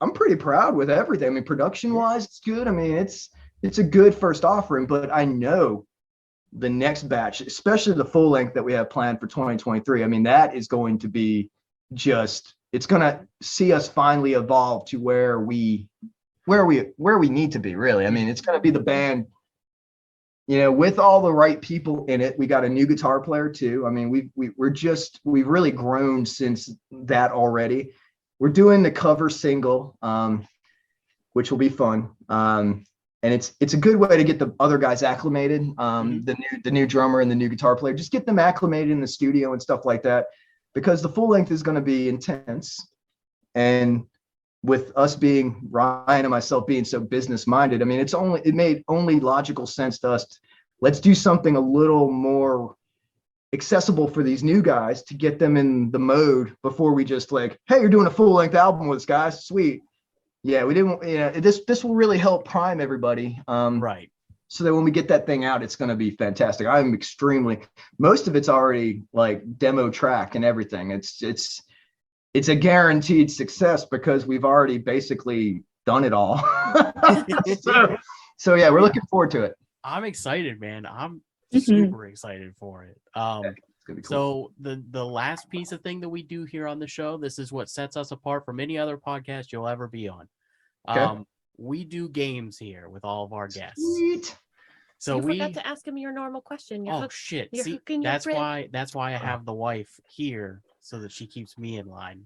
I'm pretty proud with everything. I mean, production wise, it's good. I mean, it's a good first offering, but I know the next batch, especially the full length that we have planned for 2023. I mean, that is going to be it's going to see us finally evolve to where we need to be, really. I mean, it's going to be the band, you know, with all the right people in it. We got a new guitar player too. I mean, we've really grown since that already. We're doing the cover single, which will be fun. And it's a good way to get the other guys acclimated. The new drummer and the new guitar player, just get them acclimated in the studio and stuff like that, because the full length is going to be intense. And with us being, Ryan and myself being so business minded, I mean, it made only logical sense to us. Let's do something a little more accessible for these new guys to get them in the mode before we just like, hey, you're doing a full length album with us, guys. Sweet. Yeah, we didn't, you know, this will really help prime everybody. Right. So that when we get that thing out, it's going to be fantastic. Most of it's already like demo track and everything. It's a guaranteed success because we've already basically done it all. so yeah, we're looking forward to it. I'm excited, man. I'm super excited for it. It's gonna be cool. So the last piece of thing that we do here on the show, this is what sets us apart from any other podcast you'll ever be on. Okay. We do games here with all of our guests. Sweet. So you forgot to ask him your normal question. Shit. You're See, hooking your that's friend. why I have the wife here, so that she keeps me in line.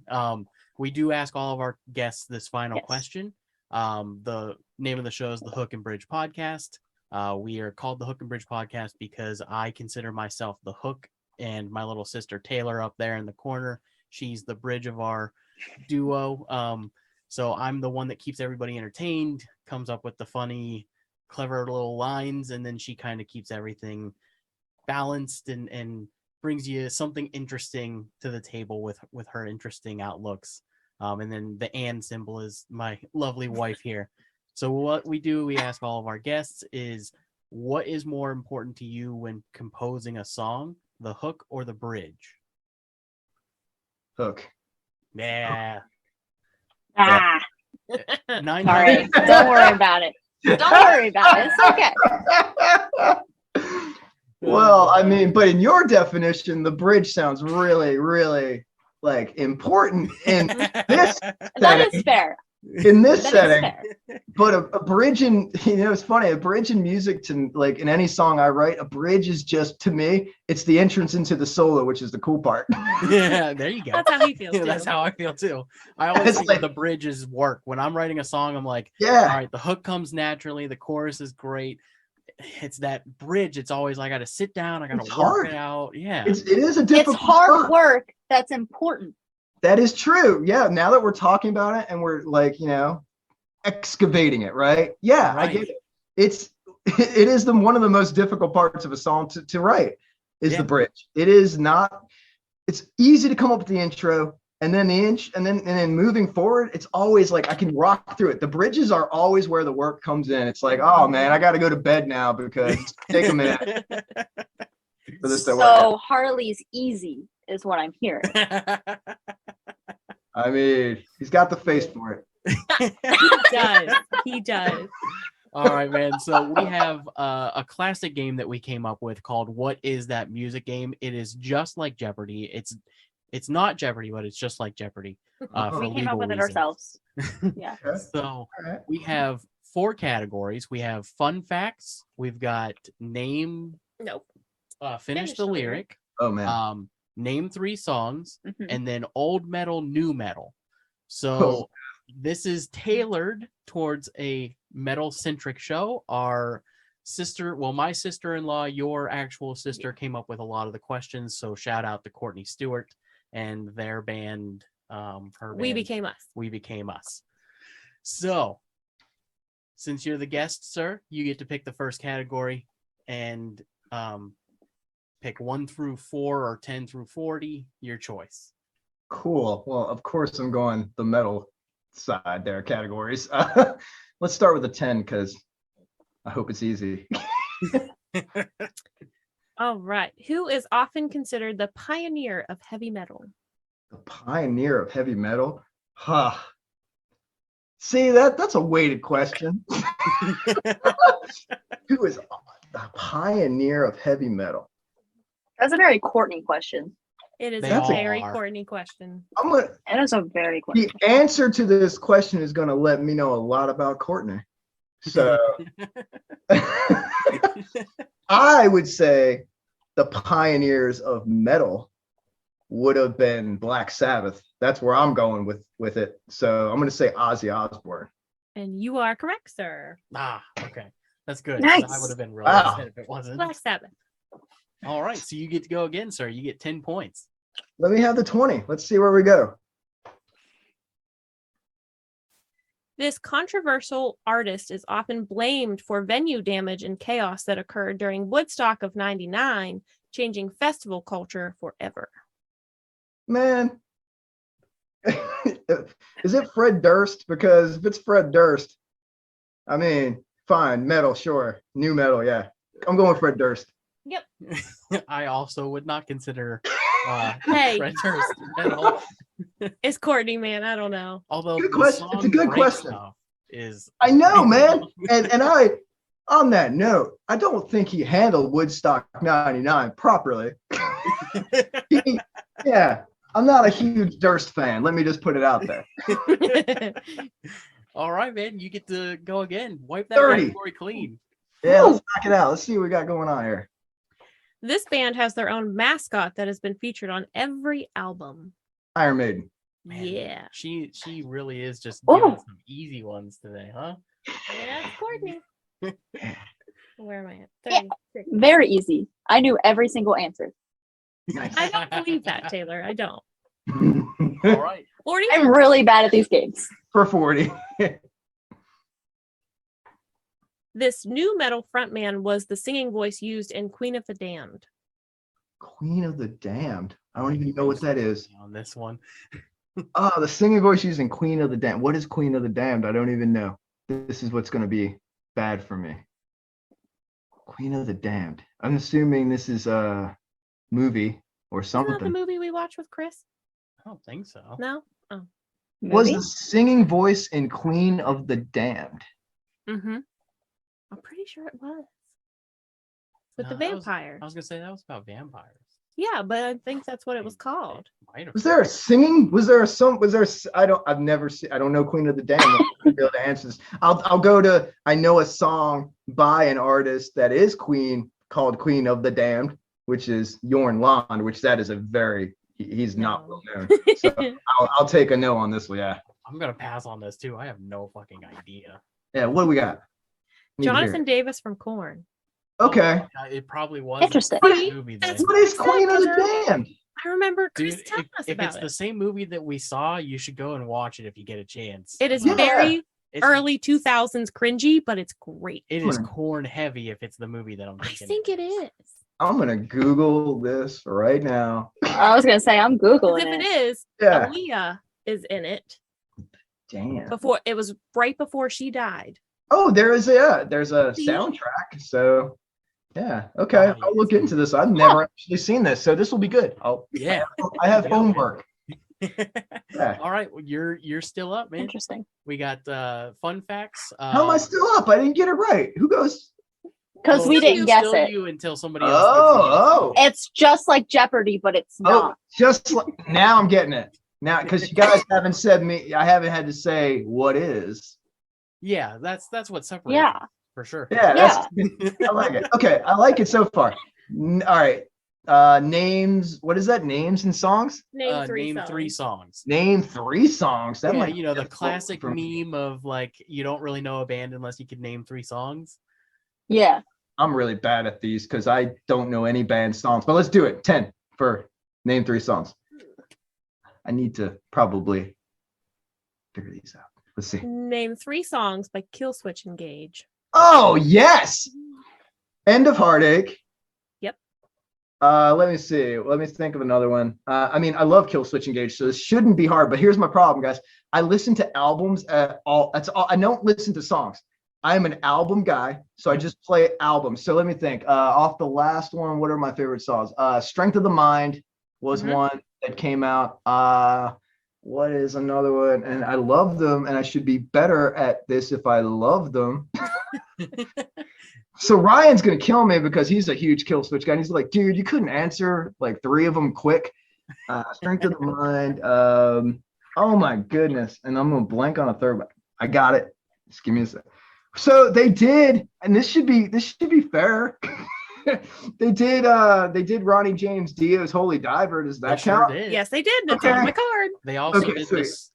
We do ask all of our guests this final question. The name of the show is the Hook and Bridge Podcast. We are called the Hook and Bridge Podcast because I consider myself the hook, and my little sister Taylor up there in the corner, she's the bridge of our duo. So I'm the one that keeps everybody entertained, comes up with the funny, clever little lines, and then she kind of keeps everything balanced and brings you something interesting to the table with her interesting outlooks. And then the and symbol is my lovely wife here. So what we do, we ask all of our guests is, what is more important to you when composing a song, the hook or the bridge? Hook. Yeah. Ah, 900. all right. Don't worry about it. Don't worry about it. It's okay. Well, I mean, but in your definition, the bridge sounds really, really like important in this That is fair. in this That is setting. fair. But a bridge in, you know, it's funny, a bridge in music, to like in any song I write, a bridge is just, to me, it's the entrance into the solo, which is the cool part. Yeah, there you go. That's how he feels. Yeah, Too. that's how I feel too. I always It's think like- the bridges work. When I'm writing a song, I'm like, Yeah. all right, the hook comes naturally, the chorus is great. It's that bridge. It's always, I got to sit down, I got It's to work hard. it out. Yeah. It is a It's difficult hard part. work that's important. That is true. Yeah. Now that we're talking about it and we're like, you know, excavating it, right? Yeah, I get it. It is one of the most difficult parts of a song to write is Yeah. the bridge. It is not, it's easy to come up with the intro and then and then moving forward, it's always like I can rock through it. The bridges are always where the work comes in. It's like, oh man, I got to go to bed now because it's take a minute for this to work. So Harley's easy is what I'm hearing. I mean, he's got the face for it. He does. He does. All right, man. So we have a classic game that we came up with called "What Is That Music Game?" It is just like Jeopardy. It's not Jeopardy, but it's just like Jeopardy. For We came legal up with it reasons. ourselves. Yeah. Okay. So All right. we have 4 categories. We have fun facts. We've got name, Nope. finish the lyric. Oh man. Name 3 songs, Mhm. and then old metal, new metal. So this is tailored towards a metal centric show. Our my sister-in-law, your actual sister, came up with a lot of the questions. So shout out to Courtney Stewart and their band. We Became Us. We Became Us. So, since you're the guest, sir, you get to pick the first category and pick 1 through 4 or 10 through 40. Your choice. Cool. Well, of course I'm going the metal side there, categories. Let's start with a 10 because I hope it's easy. All right. Who is often considered the pioneer of heavy metal? The pioneer of heavy metal? Huh. See, that's a weighted question. Who is the pioneer of heavy metal? That's a very Courtney question. It is They a all very are. Courtney question. It is a very The question. answer to this question is going to let me know a lot about Courtney. So I would say the pioneers of metal would have been Black Sabbath. That's where I'm going with it. So I'm going to say Ozzy Osbourne. And you are correct, sir. Okay. That's good. Nice. I would have been really Wow. upset if it wasn't. Black Sabbath. All right. So you get to go again, sir. You get 10 points. Let me have the 20. Let's see where we go. This controversial artist is often blamed for venue damage and chaos that occurred during Woodstock of '99, changing festival culture forever. Man. Is it Fred Durst? Because if it's Fred Durst, I mean, fine, metal, sure. New metal, yeah. I'm going Fred Durst. Yep. I also would not consider Hey. Fred Durst metal. It's Courtney, man. I don't know. Although Good the question. It's a song good Break question. Stuff is I know, pretty man. cool. And I, on that note, I don't think he handled Woodstock 99 properly. Yeah, I'm not a huge Durst fan. Let me just put it out there. All right, man. You get to go again. Wipe that 30. category clean. Yeah, let's knock it out. Let's see what we got going on here. This band has their own mascot that has been featured on every album. Iron Maiden. Man, Yeah. She really is just Oh. giving some easy ones today, huh? Yeah, it's Courtney. Where am I at? Yeah. 36. Very easy. I knew every single answer. I don't believe that, Taylor. I don't. All right. 40? I'm really bad at these games. For 40. This new metal frontman was the singing voice used in Queen of the Damned. Queen of the Damned. I don't even know what that is. On this one. Oh, the singing voice using Queen of the Damned. What is Queen of the Damned? I don't even know. This is what's going to be bad for me. Queen of the Damned. I'm assuming this is a movie or Isn't that the something. movie we watched with Chris? I don't think so. No? Was Movie? the singing voice in Queen of the Damned? Mm-hmm. I'm pretty sure it was. With the No, that was- vampire. I was gonna say that was about vampires. Yeah, but I think that's what it was called. Might have Was there a singing? Was there a some? Was there? I've never seen. I don't know Queen of the Damned. I'm not gonna be able to answer this. I'll go to. I know a song by an artist that is Queen called Queen of the Damned, which is Jorn Lund. Which that is a very. He's not No. well known. So I'll take a no on this one. Yeah. I'm gonna pass on this too. I have no fucking idea. Yeah. What do we got? Need to hear Jonathan it. Davis from Korn. Okay. It probably was Interesting. the See? movie That's then. What is Queen of the Damned? I remember Dude, Chris telling us if about it's it. the same movie that we saw, you should go and watch it if you get a chance. It is Yeah. very It's- early 2000s cringy, but it's great. It is Hmm. corn heavy if it's the movie that I'm I thinking. think it is. I'm gonna Google this right now. I was gonna say I'm 'Cause googling if it it. is, Yeah. Aaliyah is in it. Damn. Before it was right before she died. Oh, there's a See? soundtrack. So yeah, okay. Oh, I'll look yes. into this. I've never actually seen this, so this will be good. Yeah. I have There you go, man. homework. Yeah. All right, well, you're still up, man. Interesting. We got fun facts. How am I still up? I didn't get it right. Who goes? Because well, we still- didn't guess still it. You until somebody else. gets the Oh, answer. It's just like Jeopardy, but it's oh, not. just like, now I'm getting it. Now, because you guys haven't said me, I haven't had to say what is. Yeah, that's what separates. Yeah. us, for sure. Yeah, that's, I like it. Okay, I like it so far. All right. Names. What is that? Names and songs? Name Name songs. three songs. Name 3 songs. That Yeah, might you know be the difficult classic for me. meme of like you don't really know a band unless you can name 3 songs. Yeah. I'm really bad at these because I don't know any band songs. But let's do it. 10 for name 3 songs. I need to probably figure these out. Let's see. Name 3 songs by Killswitch Engage. Oh, yes. End of Heartache. Yep. Let me see. Let me think of another one. I mean, I love Killswitch Engage, so this shouldn't be hard. But here's my problem, guys. I listen to albums at all. That's all. I don't listen to songs. I'm an album guy, so I just play albums. So let me think. Off the last one, what are my favorite songs? Strength of the Mind was one that came out. What is another one? And I love them, and I should be better at this if I love them. So Ryan's gonna kill me because he's a huge Killswitch guy. And he's like, dude, you couldn't answer like 3 of them quick. Strength of the Mind. Oh my goodness. And I'm gonna blank on a third one. I got it. Just give me a sec. So they did, and this should be fair. they did Ronnie James Dio's Holy Diver. Does that count? Sure did. Yes, they did. It's Okay. on my card. They also Okay, did sweet. this.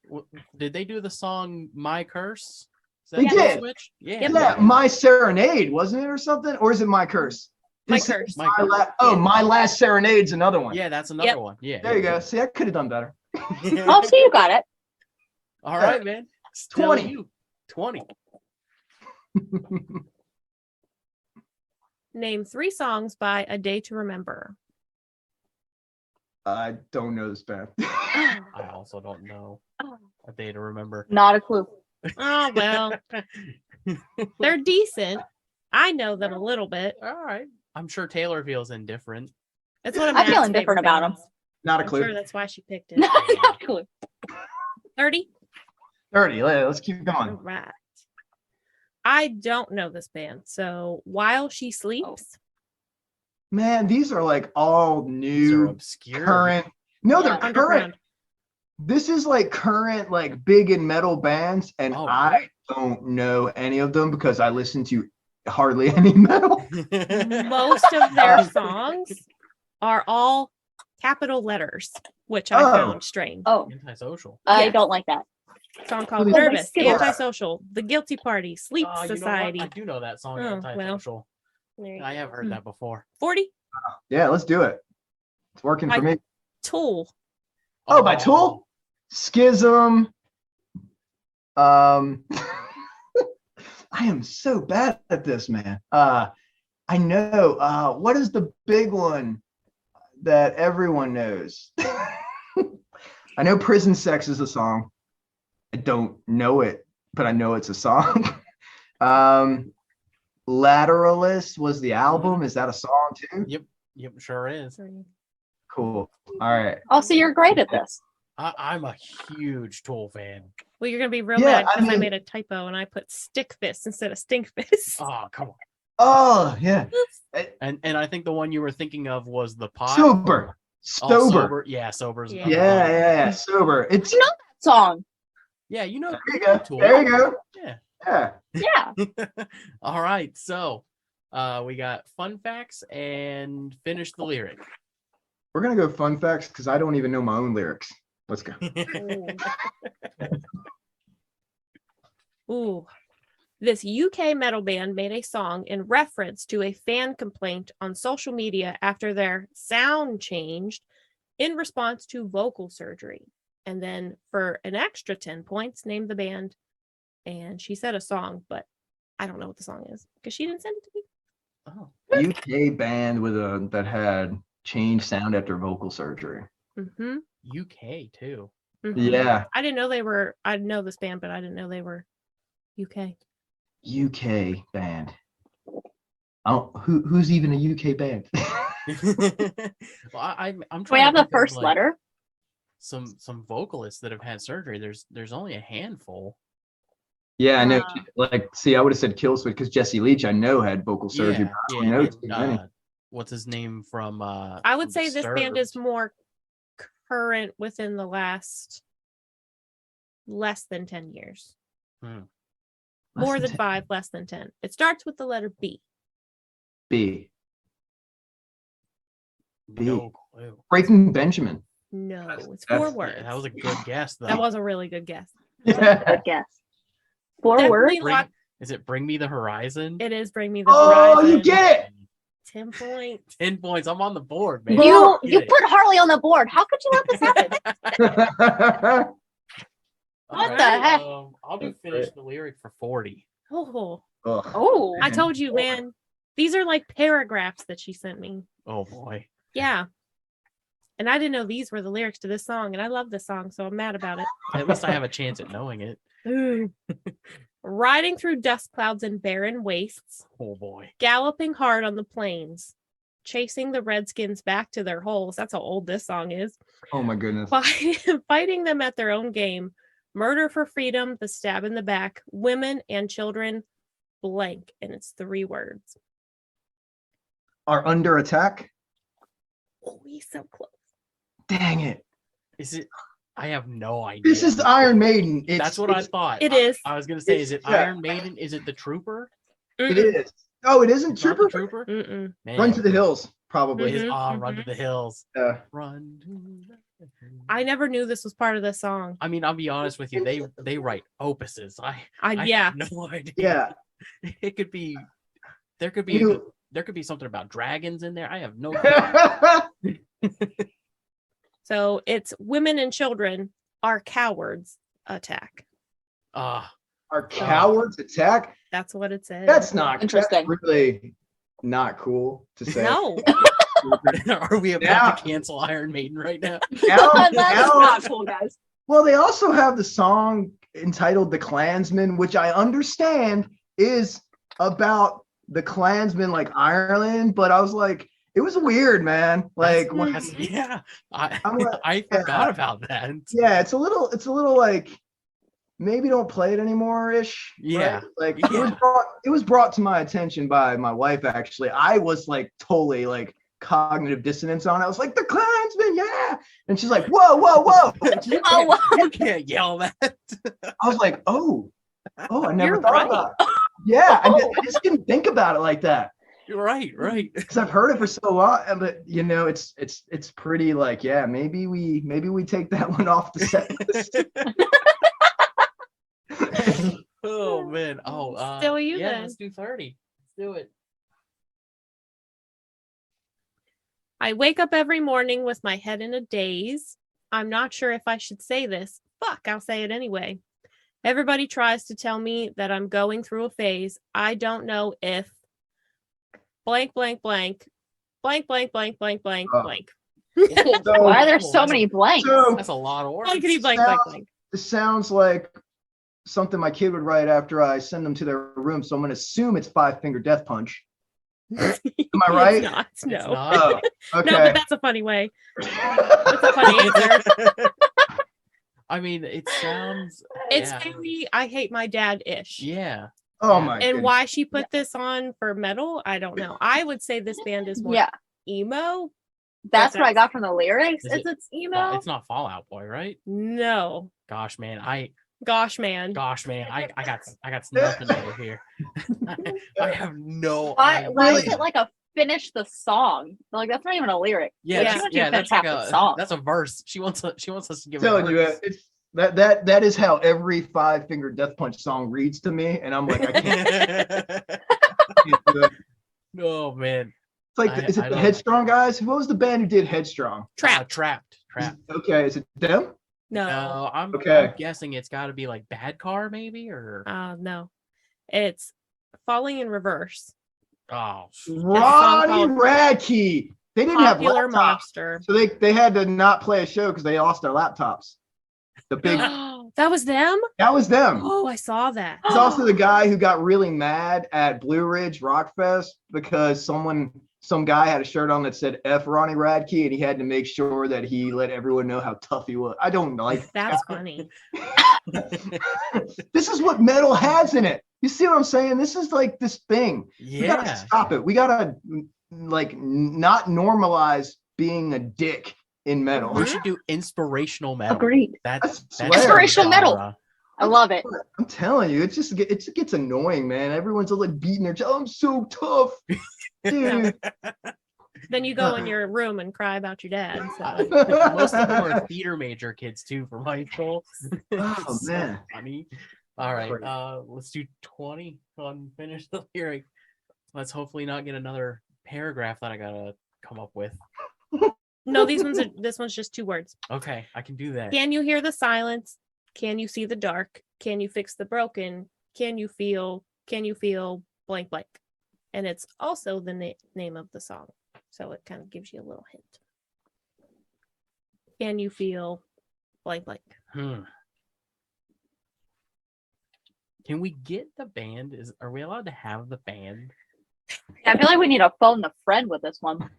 Did they do the song "My Curse"? Is They did. Switch? Yeah. Yep. Yeah, My Serenade, wasn't it, or something? Or is it My Curse? My This is Curse. My Curse. My Last Serenade's another one. Yeah, that's another Yep. one. Yeah. There you go. See, I could have done better. Oh, so you got it. All right, man. Still 20. you. 20. Name 3 songs by A Day to Remember. I don't know this band. I also don't know Oh, a day to remember. Not a clue. well, they're decent. I know them a little bit. All right. I'm sure Taylor feels indifferent. That's what I feel indifferent about 'em. Not a I'm clue. sure that's why she picked it. Not a clue. 30. 30. Let's keep All going. right. I don't know this band. So While She Sleeps. Man, these are like all These are new, obscure. current. No, Yeah, they're current. Underground. This is like current, like big in metal bands, and Oh, I don't know any of them because I listen to hardly any metal. Most of their songs are all capital letters, which I Oh. found strange. Oh, Antisocial. I Yeah. don't like that. Song called Oh, Nervous, skip it. Antisocial, The Guilty Party, Sleep Oh, you know what? Society. I do know that song, Oh, well. Antisocial. There you I go. have heard that before. 40. Yeah, let's do it. It's working for me. Tool. Oh, by Tool? Schism. I am so bad at this, man. I know. What is the big one that everyone knows? I know Prison Sex is a song. I don't know it, but I know it's a song. Lateralist was the album. Is that a song too? Yep, sure is. Cool. All right. Oh, so you're great at this. I'm a huge Tool fan. Well, you're gonna be real Yeah, mad I because I mean- made a typo and I put stick fist instead of stink fist. Oh, come on. Oh, yeah. And I think the one you were thinking of was the pot. Sober. Oh, Sober. Yeah, sober's Yeah. Yeah. Sober. It's Song. Yeah, you know. there you go. Tool. There you go. Yeah. Yeah. Yeah. All right. So we got fun facts and finish the lyric. We're gonna go fun facts because I don't even know my own lyrics. Let's go. Ooh. This UK metal band made a song in reference to a fan complaint on social media after their sound changed in response to vocal surgery. And then for an extra 10 points, name the band. And she said a song, but I don't know what the song is because she didn't send it to me. Oh. UK band with that had changed sound after vocal surgery. Mm-hmm. UK too. Yeah. I didn't know they were, I know this band, but I didn't know they were UK. UK band. Who's even a UK band? Well, I'm trying Can we to have the think of, first like, letter? some vocalists that have had surgery. There's only a handful. Yeah, I know. Ah. Like, see, I would have said Killswitch because Jesse Leach, I know, had vocal surgery. Yeah, but I yeah. don't know and, too many. what's his name from? I would say this band is Disturbed. more current within the last less than 10 years. Less More than than 10. 5, less than 10. It starts with the letter B. B. No clue. Breaking Benjamin. No, it's That's- 4 Yeah, words. that was a good guess though. That was a really good guess. Good guess. 4 Definitely words? Bring- lock, Is it Bring Me the Horizon? It is Bring Me the Oh, Horizon. you get 10 points. 10 points. I'm on the board, man. You Get it. put Harley on the board. How could you let this happen? it. What the heck? I'll do finish the lyric for 40. Oh, Ugh. Oh, I told you, man. These are like paragraphs that she sent me. Oh boy. Yeah. And I didn't know these were the lyrics to this song, and I love this song, so I'm mad about it. At least I have a chance at knowing it. Riding through dust clouds and barren wastes, Oh boy. galloping hard on the plains, chasing the redskins back to their holes. That's how old this song is. Oh my goodness. Fighting them at their own game. Murder for freedom, the stab in the back, women and children, blank. And it's 3 words. Are under attack? Oh, he's so close. Dang it. Is it? I have no idea. This is Iron Maiden. That's what I thought. It is. I was gonna say, is it Yeah. Iron Maiden? Is it the Trooper? It is. Oh, it isn't It's not the Trooper? Trooper? Mm-mm. Man, Run to the Hills, It probably. is Mhm, Run to the Hills. Run to the hills. I never knew this was part of the song. I mean, I'll be honest with you. They write opuses. I Yeah. have no idea. Yeah. It could be. There could be. You- There could be something about dragons in there. I have no. So it's women and children are cowards attack. Ah, Are cowards attack? That's what it says. That's not Interesting. That's really not cool to say. No. are we about Now- to cancel Iron Maiden right now? Now- that's now- not cool, guys. Well, they also have the song entitled "The Klansman," which I understand is about the Klansman, like Ireland. But I was like, it was weird, man. Like, when- Yeah, I'm like, I forgot about that. yeah, it's a little like maybe don't play it anymore ish. Yeah. right? Like Yeah. it was brought to my attention by my wife. Actually, I was like totally like cognitive dissonance on it. I was like, the Klansman, yeah, and she's like, whoa, whoa, whoa. You can't yell that. I was like, oh, I never You're thought right. about it. Yeah, I just didn't think about it like that You're right. because I've heard it for so long. But you know, it's pretty like, yeah, maybe we take that one off the set list. Oh man. Oh, Still you yeah, then. let's do 30. Let's do it. I wake up every morning with my head in a daze. I'm not sure if I should say this. Fuck, I'll say it anyway. Everybody tries to tell me that I'm going through a phase. I don't know if blank, blank, blank, blank, blank, blank, blank, blank, Oh. blank. So, Why are there so many blanks? so That's a lot of words. Blankety blank, blank, blank. this sounds like something my kid would write after I send them to their room. So I'm gonna assume it's 5-finger death punch. Am I right? It's not. It's No. not. Oh, okay. No, but that's a funny way. That's a funny answer. I mean, it sounds. It's yeah. very I hate my dad-ish. Yeah. Oh my And goodness. why she put this on for metal, I don't know. I would say this band is more Yeah, emo. that's what I got from the lyrics. Is Is it- it's emo? It's not Fallout Boy, right? No. Gosh, man. Gosh, man. I got nothing over here. I have no Why is idea. it like a finish the song? Like that's not even a lyric. Yeah, Yeah. She wants you to that's finish like half the song. that's a verse. She wants us to give. telling a you, verse. it's that is how every 5-finger death punch song reads to me, and I'm like, I can't do it. Oh man. It's like, I is it the don't- Headstrong guys? What was the band who did Headstrong? Trapped. Trapped. Okay, is it them? No. No, I'm Okay. guessing it's got to be like Bad Car, maybe, or No. It's Falling in Reverse. oh, Ronnie called Radke. They didn't have Popular laptops, Monster. so they had to not play a show because they lost their laptops. The big That was them? that was them. Oh, I saw that. He's also the guy who got really mad at Blue Ridge Rock Fest because some guy had a shirt on that said F Ronnie Radke, and he had to make sure that he let everyone know how tough he was. I don't like That's funny. this is what metal has in it. You see what I'm saying? This is like this thing. We gotta yeah. stop it. We gotta like not normalize being a dick in metal. We should do inspirational metal. Agreed. That's swear. Inspirational metal. genre. I love it. I'm telling you, it just gets annoying, man. Everyone's all like beating their chest. I'm so tough, dude. Then you go in your room and cry about your dad. So. Most of them are theater major kids too from high school. Oh, So man. funny. All right. Great. Let's do 20 on finish the lyric. Let's hopefully not get another paragraph that I gotta come up with. No, this one's just 2 words. Okay, I can do that. Can you hear the silence? Can you see the dark? Can you fix the broken? Can you feel blank blank? And it's also the name of the song. So it kind of gives you a little hint. Can you feel blank blank? Can we get the band? Are we allowed to have the band? I feel like we need to phone the friend with this one.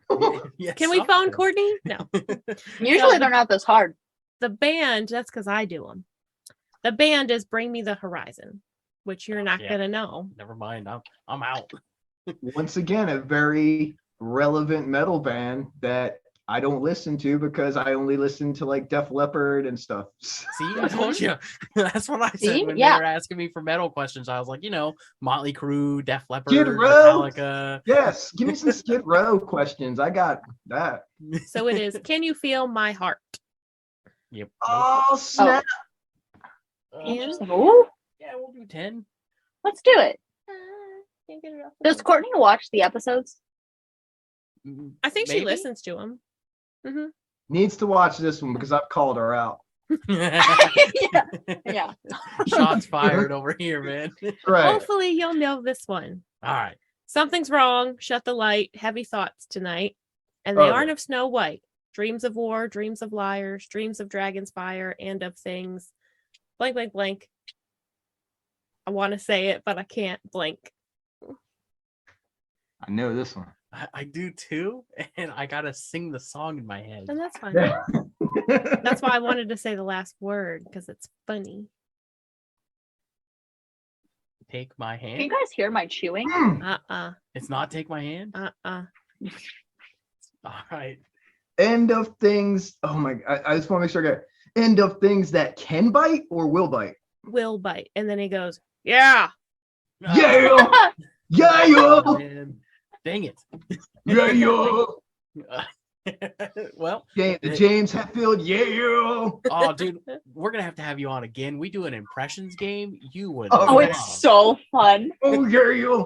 Yes, Can we phone something. Courtney? No. Usually they're not this hard. The band, that's because I do them. The band is Bring Me the Horizon, which you're not Yeah. gonna know. Never mind. I'm out. Once again, a very relevant metal band that I don't listen to because I only listen to like Def Leppard and stuff. See, I told you. That's what I said See? when Yeah. they were asking me for metal questions. I was like, Motley Crue, Def Leppard, Skid Row. Metallica. Yes, give me some Skid Row questions. I got that. So it is Can You Feel My Heart? Yep. Oh snap! Interesting. Ooh, Yeah, we'll do 10. let's do it. Can't get it off the Does phone. Courtney watch the episodes? I think she Maybe? listens to them. Needs to watch this one because I've called her out. Yeah. Shots fired over here, man. Right. Hopefully you'll know this one. All right. Something's wrong. Shut the light. Heavy thoughts tonight. And they Oh, aren't yeah. of Snow White. Dreams of war, dreams of liars, dreams of dragon's fire, and of things. Blank, blank, blank. I want to say it, but I can't. Blank. I know this one. I do too, and I gotta sing the song in my head. And that's fine. Yeah. That's why I wanted to say the last word, because it's funny. Take my Can you hand. guys hear my chewing? It's not take my hand. Uh-uh. All right. End of things. Oh my! I just want to make sure I get end of things that can bite or will bite. Will bite. And then he goes, yeah. Yeah, yeah, Oh, man. Dang it. yeah, yeah. Well, James Hetfield, yeah. oh, dude, we're gonna have you on again. We do an impressions game. You would. Oh, Oh, love. it's so fun. Oh, yeah,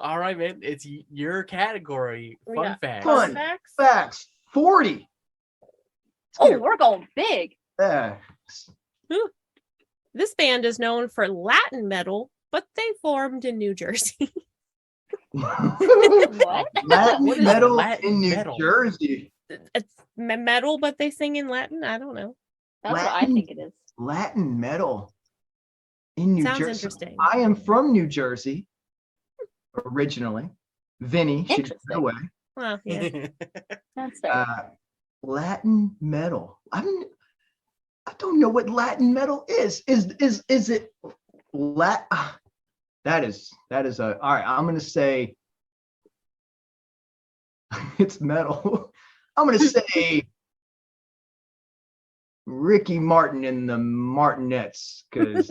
All right, man. It's your category. We Fun got fact. Fun. facts. Facts 40. Oh, we're going big. Yeah. This band is known for Latin metal, but they formed in New Jersey. What? Latin What is metal Latin in New metal? Jersey. It's metal, but they sing in Latin. I don't know. That's what I Latin- think it is. Latin metal in New Sounds Jersey. interesting. I am from New Jersey originally. Vinny should Interesting. go away. Well, yeah. That's fair. Latin metal. I don't know what Latin metal is. Is it Lat? That is a all right. I'm gonna say it's metal. I'm gonna say Ricky Martin and the Martinettes because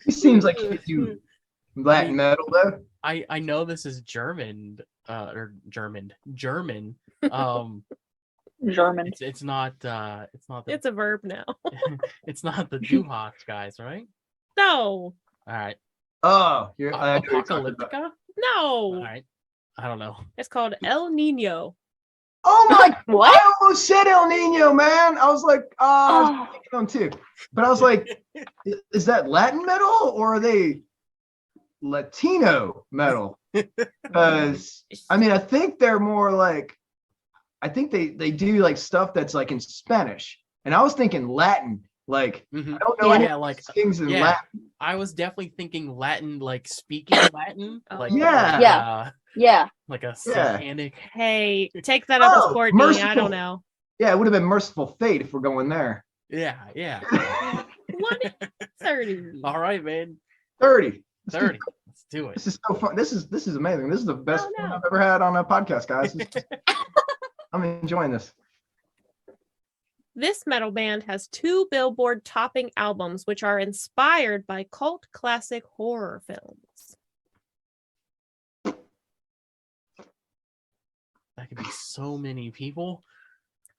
he seems like he could do Latin metal though. I know this is German, or German. German. It's not the It's a verb now. it's not the Duhawk guys, right? No. All right. Oh, I know what you're talking about. Apocalyptica? No. All right. I don't know. It's called El Nino. Oh my! What? I almost said El Nino, man. I was like, I was Oh, thinking on too, but I was like, is that Latin metal or are they Latino metal? Because I mean, I think they're more like, I think they do like stuff that's like in Spanish, and I was thinking Latin. Like Mhm. I don't know any Yeah, like things in yeah. Latin. I was definitely thinking Latin, like speaking Latin, Oh. like Yeah. yeah. like a Yeah. satanic. Hey, take that up Oh, with Courtney. I merciful. don't know. Yeah, it would have been Merciful Fate if we're going there. Yeah, yeah. 30. All right, man. 30. 30. Let's do it. This is so fun. This is amazing. This is the best Oh, no. fun I've ever had on a podcast, guys. I'm enjoying this. This metal band has 2 Billboard topping albums, which are inspired by cult classic horror films. That could be so many people.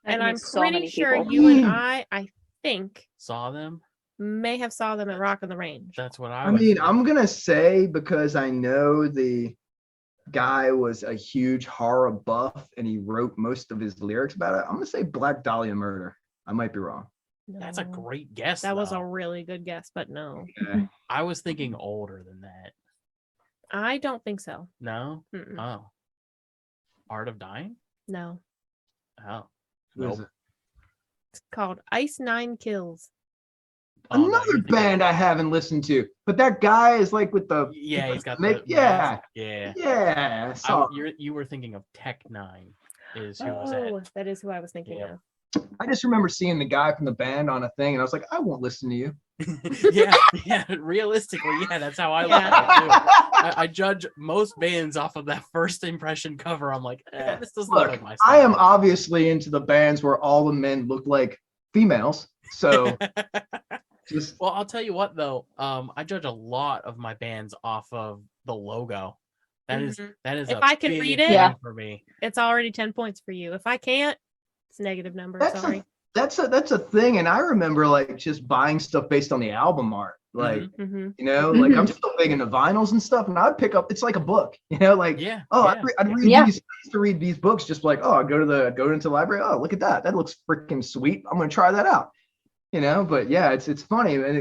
I And think I'm so pretty many sure people. you and I think, Saw them. may have saw them at Rock on the Range. That's what I I was mean, thinking. I'm gonna say because I know the guy was a huge horror buff and he wrote most of his lyrics about it. I'm gonna say Black Dahlia Murder. I might be wrong. That's a No. great guess. That was though. a really good guess, but no. Okay. I was thinking older than that. I don't think so. No. Mm-mm. Oh. Art of Dying. No. Oh. Who is Nope. It's called Ice Nine Kills. Oh, no, Another you're thinking- band I haven't listened to, but that guy is like with the Yeah, he's got Mick- the yeah. mask. Yeah. yeah. I saw- You were thinking of Tech Nine, is who was Oh, it? that is who I was thinking Yep. of. I just remember seeing the guy from the band on a thing, and I was like, I won't listen to you. yeah. Realistically, yeah, that's how I look Yeah. at it too. I judge most bands off of that first impression cover. I'm like, this doesn't look Look, like my I am style. obviously into the bands where all the men look like females. So just Well, I'll tell you what though. I judge a lot of my bands off of the logo. That is Mhm. that is If a I can big read it- thing Yeah. for me. It's already 10 points for you. If I can't, it's a negative number. That's Sorry. that's a thing. And I remember like just buying stuff based on the album art. Like, Mm-hmm. you know, like I'm Mhm. still big into vinyls and stuff. And I'd pick up, it's like a book, you know, like, Yeah. oh, yeah. I'd read Yeah. these, I used to read these books just like, oh, I go into the library. Oh, look at that. That looks freaking sweet. I'm going to try that out. You know, but yeah, it's funny. And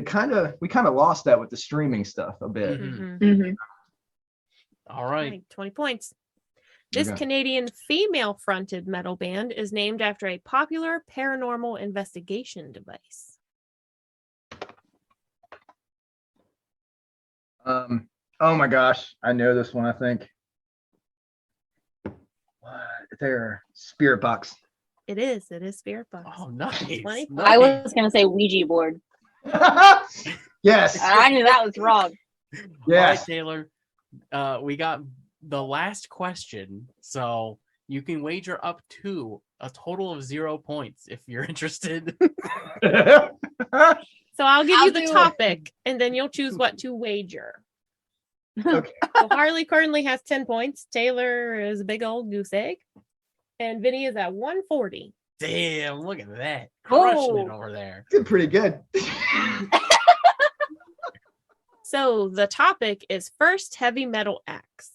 we kind of lost that with the streaming stuff a bit. Mhm. Mhm. All right. 20 points. This Okay. Canadian female fronted metal band is named after a popular paranormal investigation device. Oh my gosh, I know this one, I think. What? They're Spirit Box. It is Spirit Box. Oh, nice. 20 nice. I was gonna say Ouija board. Yes. I knew that was wrong. All right, Yes. Taylor. We got the last question, so you can wager up to a total of 0 points if you're interested. So I'll give I'll you the do it. topic and then you'll choose what to wager. Okay. So Harley currently has 10 points. Taylor is a big old goose egg. And Vinny is at 140. Damn, look at that. Crushing it Oh. over there. Did pretty good. So the topic is first heavy metal acts.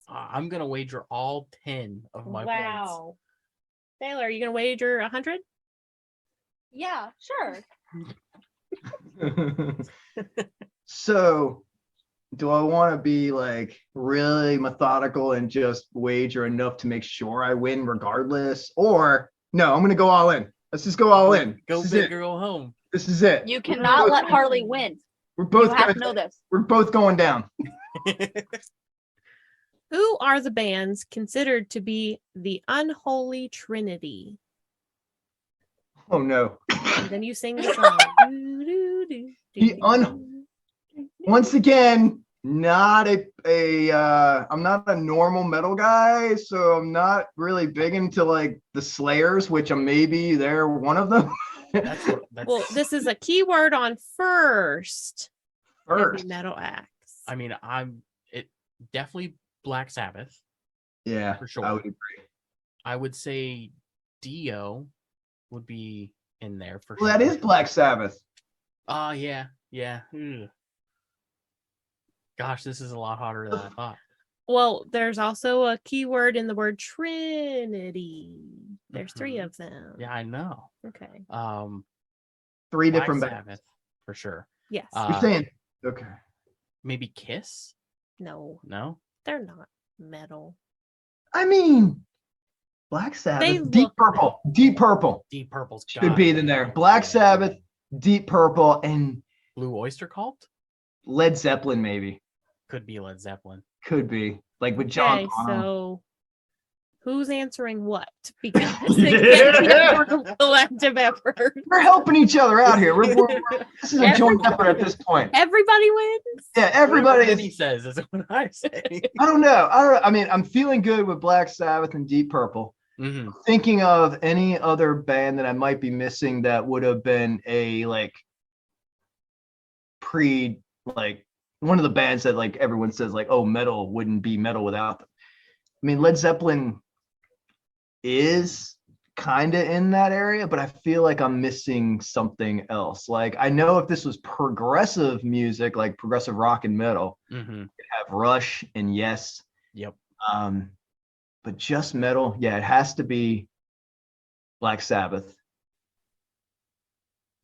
I'm going to wager all 10 of my points. Wow. Taylor, are you going to wager 100? Yeah, sure. So, do I want to be like really methodical and just wager enough to make sure I win regardless? Or no, I'm going to go all in. Let's just go all in. Go This is big it. or go home. This is it. You cannot let Harley win. We're You both have to gonna, know this. we're both going down. Who are the bands considered to be the unholy trinity? Oh no. And then you sing the song. Do, do, do, The do. Once again, not I'm not a normal metal guy, so I'm not really big into like the Slayers, which maybe they're one of them. That's Well, this is a keyword on first heavy First. metal acts. I mean, it definitely Black Sabbath. Yeah, For sure. I would agree. I would say Dio would be in there for Well, sure. that is Black Sabbath. Oh, yeah. Yeah. Ugh. Gosh, this is a lot harder than I thought. Well, there's also a keyword in the word trinity. There's three Mhm. of them. Yeah, I know. Okay. Three Black different bands. Sabbath for sure. Yes. You're saying okay. Maybe Kiss? No, No. they're not metal. I mean, Black Sabbath, They Deep look Purple, Deep Purple Deep Purple's should gotta be in there. Black Sabbath, Deep Purple, and Blue Oyster Cult Led Zeppelin maybe could be Led Zeppelin. could be like with John. Okay, Bonham. so who's answering what? Because it can't be a group collective effort. We're helping each other out here. This is a joint effort at this point. Everybody wins. Yeah, everybody Whatever is. Vinny says is what I say. I don't know. I mean, I'm feeling good with Black Sabbath and Deep Purple. hmm Thinking of any other band that I might be missing that would have been a like one of the bands that like everyone says like, oh, metal wouldn't be metal without them. I mean, Led Zeppelin is kind of in that area, but I feel like I'm missing something else. Like, I know if this was progressive music, like progressive rock and metal, Mm-hmm. you'd have Rush and Yes. Yep. But just metal, yeah, it has to be Black Sabbath.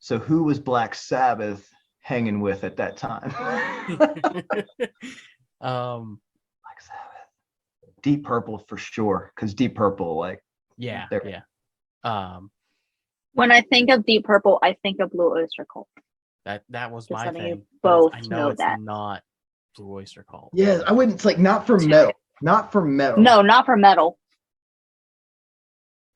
So who was Black Sabbath hanging with at that time? Black Sabbath. Deep Purple for sure, because Deep Purple, like, Yeah. There. Yeah. When I think of Deep Purple, I think of Blue Oyster Cult. That was Just my letting you thing. But both I know it's that. not Blue Oyster Cult. yeah, I wouldn't. It's like not for metal, not for metal. No, not for metal.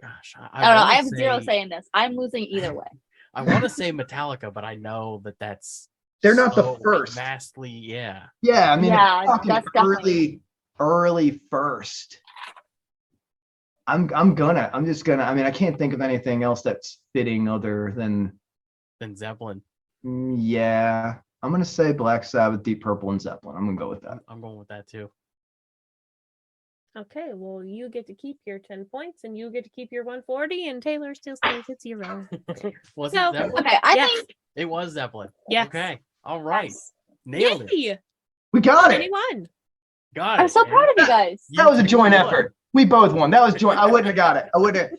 Gosh, I don't know. I wanna have zero say- say in this. I'm losing either way. I want to say Metallica, but I know that's They're not the so first. vastly, yeah. Yeah, I mean, Yeah, I'm talking that's definitely- early first. I'm just gonna. I mean, I can't think of anything else that's fitting other than. Then Zeppelin. Yeah, I'm gonna say Black Sabbath, Deep Purple, and Zeppelin. I'm gonna go with that. I'm going with that too. Okay, well, you get to keep your 10 points and you get to keep your 140, and Taylor still stays at 0. Was So- it Zeppelin? Okay, I Yes. think It was Zeppelin. Yes. Okay. All right. yes. Nailed it. Yay! We got it. 21. Got I'm it. so man. proud of you guys. That was a You joint won. effort. We both won. That was joint. I wouldn't have got it. I wouldn't,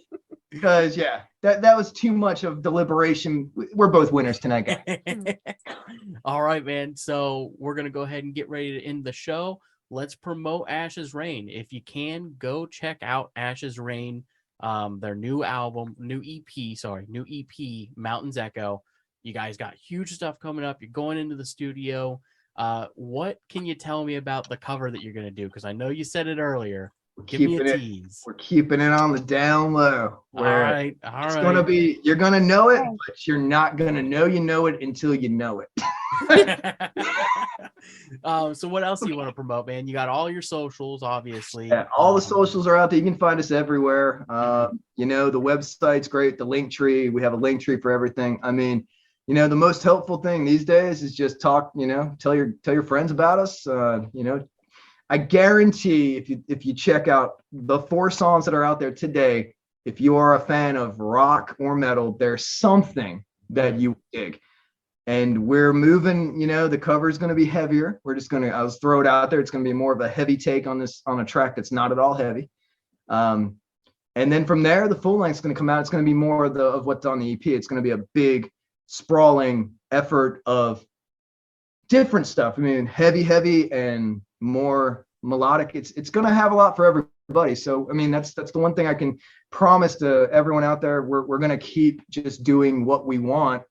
because yeah, that was too much of deliberation. We're both winners tonight, guys. All right, man. So we're gonna go ahead and get ready to end the show. Let's promote Ash's Reign. If you can, go check out Ash's Reign, their new album, new EP, Mountains Echo. You guys got huge stuff coming up. You're going into the studio. What can you tell me about the cover that you're gonna do? Because I know you said it earlier. Give me a tease. We're keeping it on the down low. All right. It's gonna be, you're gonna know it, but you're not gonna know you know it until you know it. So what else do you want to promote, man? You got all your socials, obviously. Yeah, all the socials are out there. You can find us everywhere. You know, the website's great. The link tree, we have a link tree for everything. I mean, you know, the most helpful thing these days is just talk, you know, tell your friends about us. You know, I guarantee if you check out the 4 songs that are out there today, if you are a fan of rock or metal, there's something that you dig. And we're moving, you know, the cover is going to be heavier. I'll throw it out there. It's going to be more of a heavy take on a track that's not at all heavy. And then from there, the full length is going to come out. It's going to be more of what's on the EP. It's going to be a big, sprawling effort of different stuff. I mean, heavy and more melodic. It's going to have a lot for everybody. So, I mean, that's the one thing I can promise to everyone out there. We're going to keep just doing what we want.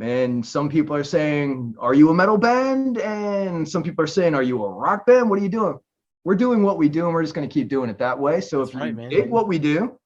And some people are saying, are you a metal band? And some people are saying, are you a rock band? What are you doing? We're doing what we do, and we're just going to keep doing it that way. So if you dig what we do,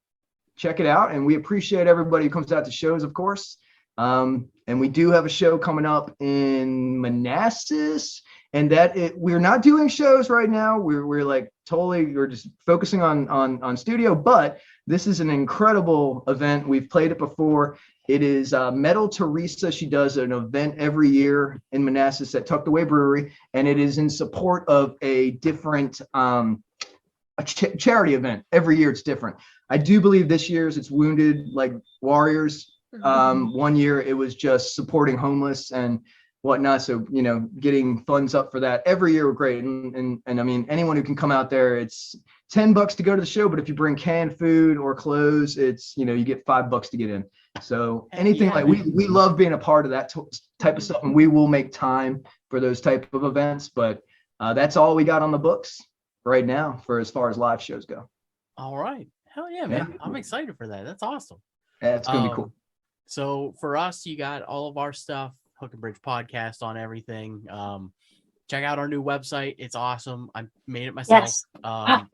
check it out. And we appreciate everybody who comes out to shows, of course. And we do have a show coming up in Manassas, and we're not doing shows right now. We're just focusing on studio, but this is an incredible event. We've played it before. It is Metal Teresa. She does an event every year in Manassas at Tucked Away Brewery, and it is in support of a different charity event. Every year it's different. I do believe this year's it's Wounded like Warriors. One year it was just supporting homeless and whatnot. So, you know, getting funds up for that. Every year we're great. And I mean, anyone who can come out there, it's $10 to go to the show, but if you bring canned food or clothes, it's, you know, you get $5 to get in. So anything we love being a part of that type of stuff, and we will make time for those type of events. But that's all we got on the books right now for as far as live shows go. All right. Hell yeah, man. I'm excited for that. That's awesome. Yeah, it's going to be cool. So for us, you got all of our stuff, Hook and Bridge podcast on everything. Check out our new website. It's awesome. I made it myself. Yes.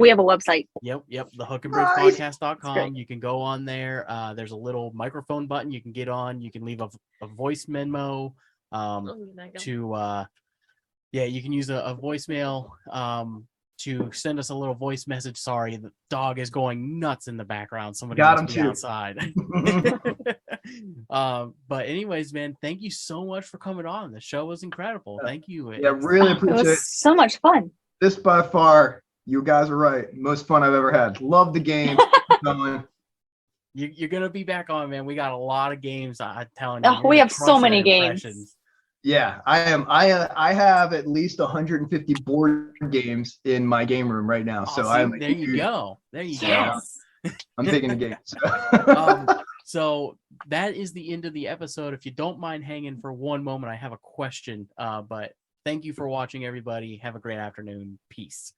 We have a website. Yep. The hookandbridgepodcast.com. You can go on there. There's a little microphone button you can get on. You can leave a voice memo you can use a voicemail to send us a little voice message. Sorry, the dog is going nuts in the background. Somebody got must him be too. outside. But anyways, man, thank you so much for coming on. The show was incredible. Thank you. Yeah, really It appreciate it. was so much fun. This by far, you guys are right. Most fun I've ever had. Love the game. You're gonna be back on, man. We got a lot of games. I'm telling you. Oh, You're we gonna have so crush many our games. impressions. Yeah, I am. I have at least 150 board games in my game room right now. So See, I'm there you go. There you go. Yes. I'm taking the game. So that is the end of the episode. If you don't mind hanging for one moment, I have a question. But thank you for watching, everybody. Have a great afternoon. Peace.